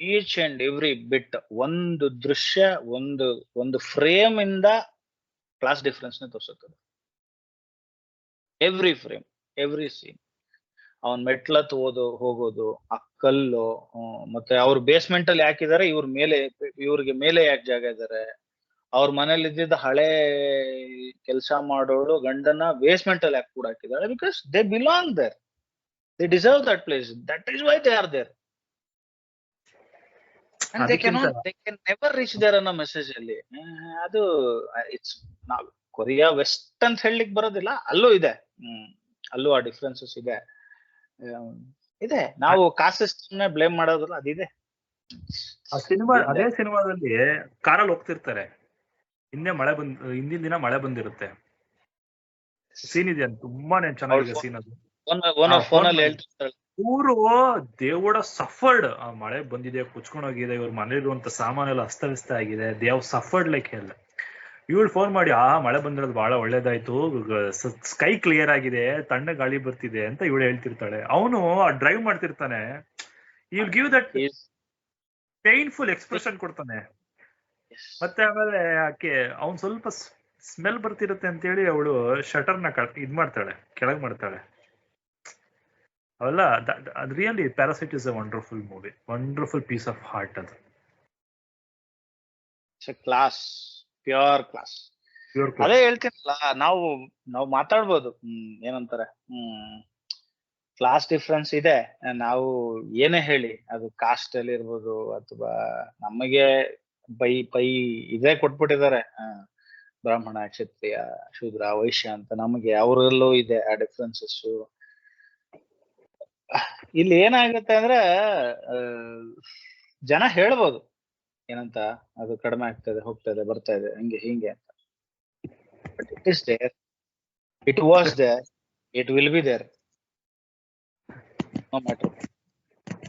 each and every bit, ಒಂದು ದೃಶ್ಯ, ಒಂದು ಫ್ರೇಮ್ ಇಂದ ಕ್ಲಾಸ್ ಡಿಫ್ರೆನ್ಸ್ ನ ತೋರಿಸುತ್ತದೆ. Every frame, every scene. ಅವನ್ ಮೆಟ್ಲತ್ ಹೋಗೋದು, ಆ ಕಲ್ಲು, ಮತ್ತೆ ಅವ್ರ ಬೇಸ್ಮೆಂಟ್ ಅಲ್ಲಿ ಯಾಕಿದ್ದಾರೆ, ಇವ್ರಿಗೆ ಮೇಲೆ ಯಾಕೆ ಜಾಗ ಇದ್ದಾರೆ, ಅವ್ರ ಮನೇಲಿ ಇದ್ದಿದ್ದ ಹಳೆ ಕೆಲಸ ಮಾಡೋಳು ಗಂಡನ ಬೇಸ್ಮೆಂಟ್ ಅಲ್ಲಿ ಯಾಕೆ ಕೂಡ ಹಾಕಿದ್ದಾರೆ? Because they belong there, they deserve that place, that is why they are there. And they can never reach there ಅನ್ನೋ ಮೆಸೇಜ್ ಅಲ್ಲಿ. ಅದು ಇಟ್ಸ್ ಕೊರಿಯಾ ವೆಸ್ಟ್ ಅಂತ ಹೇಳಲಿಕ್ಕೆ ಬರೋದಿಲ್ಲ, ಅಲ್ಲೂ ಇದೆ. ಅಲ್ಲೂ ಆ ಡಿಫ್ರೆನ್ಸಸ್ ಇದೆ. ಇದೆ, ನಾವು ಕಾಸ್ಟ್ ಬ್ಲೇಮ್ ಮಾಡೋದಿಲ್ಲ, ಅದಿದೆ. ಆ ಸಿನಿಮಾ, ಅದೇ ಸಿನಿಮಾದಲ್ಲಿ ಕಾರಲ್ಲಿ ಹೋಗ್ತಿರ್ತಾರೆ, ಹಿಂದಿನ ದಿನ ಮಳೆ ಬಂದಿರುತ್ತೆ. ಸೀನ್ ಇದೆ, ತುಂಬಾನೇ ಚೆನ್ನಾಗಿದೆ ಸೀನ್ ಅದು. ಫೋನಲ್ಲಿ ಹೇಳ್ತಿರ್ತಾರೆ, ಊರು ದೇವಡ ಸಫರ್ಡ್, ಆ ಮಳೆ ಬಂದಿದೆ, ಕುಚ್ಕೊಂಡೋಗಿದೆ, ಇವ್ರ ಮನೇಲಿರುವಂತ ಸಾಮಾನೆಲ್ಲ ಅಸ್ತವ್ಯಸ್ತ ಆಗಿದೆ, ದೇ ಹ್ಯಾವ್ ಸಫರ್ಡ್ ಲೈಕ್ ಹೆಲ್. ಇವಳು ಫೋನ್ ಮಾಡಿ, ಮಳೆ ಬಂದಿರೋದು ಬಹಳ ಒಳ್ಳೇದಾಯ್ತು, ಸ್ಕೈ ಕ್ಲಿಯರ್ ಆಗಿದೆ, ತಣ್ಣ ಗಾಳಿ ಬರ್ತಿದೆ ಅಂತ ಇವಳು ಹೇಳ್ತಿರ್ತಾಳೆ. ಅವನು ಡ್ರೈವ್ ಮಾಡ್ತಿರ್ತಾನೆ, you give that painful expression ಕೊಡ್ತಾನೆ. ಮತ್ತೆ ಆಮೇಲೆ ಆಕೆ ಅವ್ನ್ ಸ್ವಲ್ಪ ಸ್ಮೆಲ್ ಬರ್ತಿರುತ್ತೆ ಅಂತೇಳಿ ಅವಳು ಶಟರ್ನ ಇದ್ ಮಾಡ್ತಾಳೆ, ಕೆಳಗ್ ಮಾಡ್ತಾಳೆ. ಅವೆಲ್ಲ really Parasite is a wonderful movie, wonderful piece of heart. ಅದು ಕ್ಲಾಸ್, ಪ್ಯೂರ್ ಕ್ಲಾಸ್. ಅದೇ ಹೇಳ್ತೀನಲ್ಲ, ನಾವು ಮಾತಾಡ್ಬೋದು, ಏನಂತಾರೆ, ಕ್ಲಾಸ್ ಡಿಫ್ರೆನ್ಸ್ ಇದೆ. ನಾವು ಏನೇ ಹೇಳಿ, ಅದು ಕಾಸ್ಟ್ ಅಲ್ಲಿ ಇರ್ಬೋದು, ಅಥವಾ ನಮಗೆ ಪೈ ಇದೇ ಕೊಟ್ಬಿಟ್ಟಿದ್ದಾರೆ, ಬ್ರಾಹ್ಮಣ, ಕ್ಷತ್ರಿಯ, ಶೂದ್ರ, ವೈಶ್ಯ ಅಂತ. ನಮಗೆ ಅವರಲ್ಲೂ ಇದೆ ಆ ಡಿಫ್ರೆನ್ಸಸ್. ಇಲ್ಲಿ ಏನಾಗುತ್ತೆ ಅಂದ್ರೆ, ಜನ ಹೇಳ್ಬೋದು ಏನಂತ, ಅದು ಕಡಿಮೆ ಆಗ್ತದೆ, ಹೋಗ್ತದೆ, ಬರ್ತಾ ಇದೆ, ಹಂಗೆ ಹಿಂಗೆ ಅಂತ. But it is there, it was there, it will be there, no matter.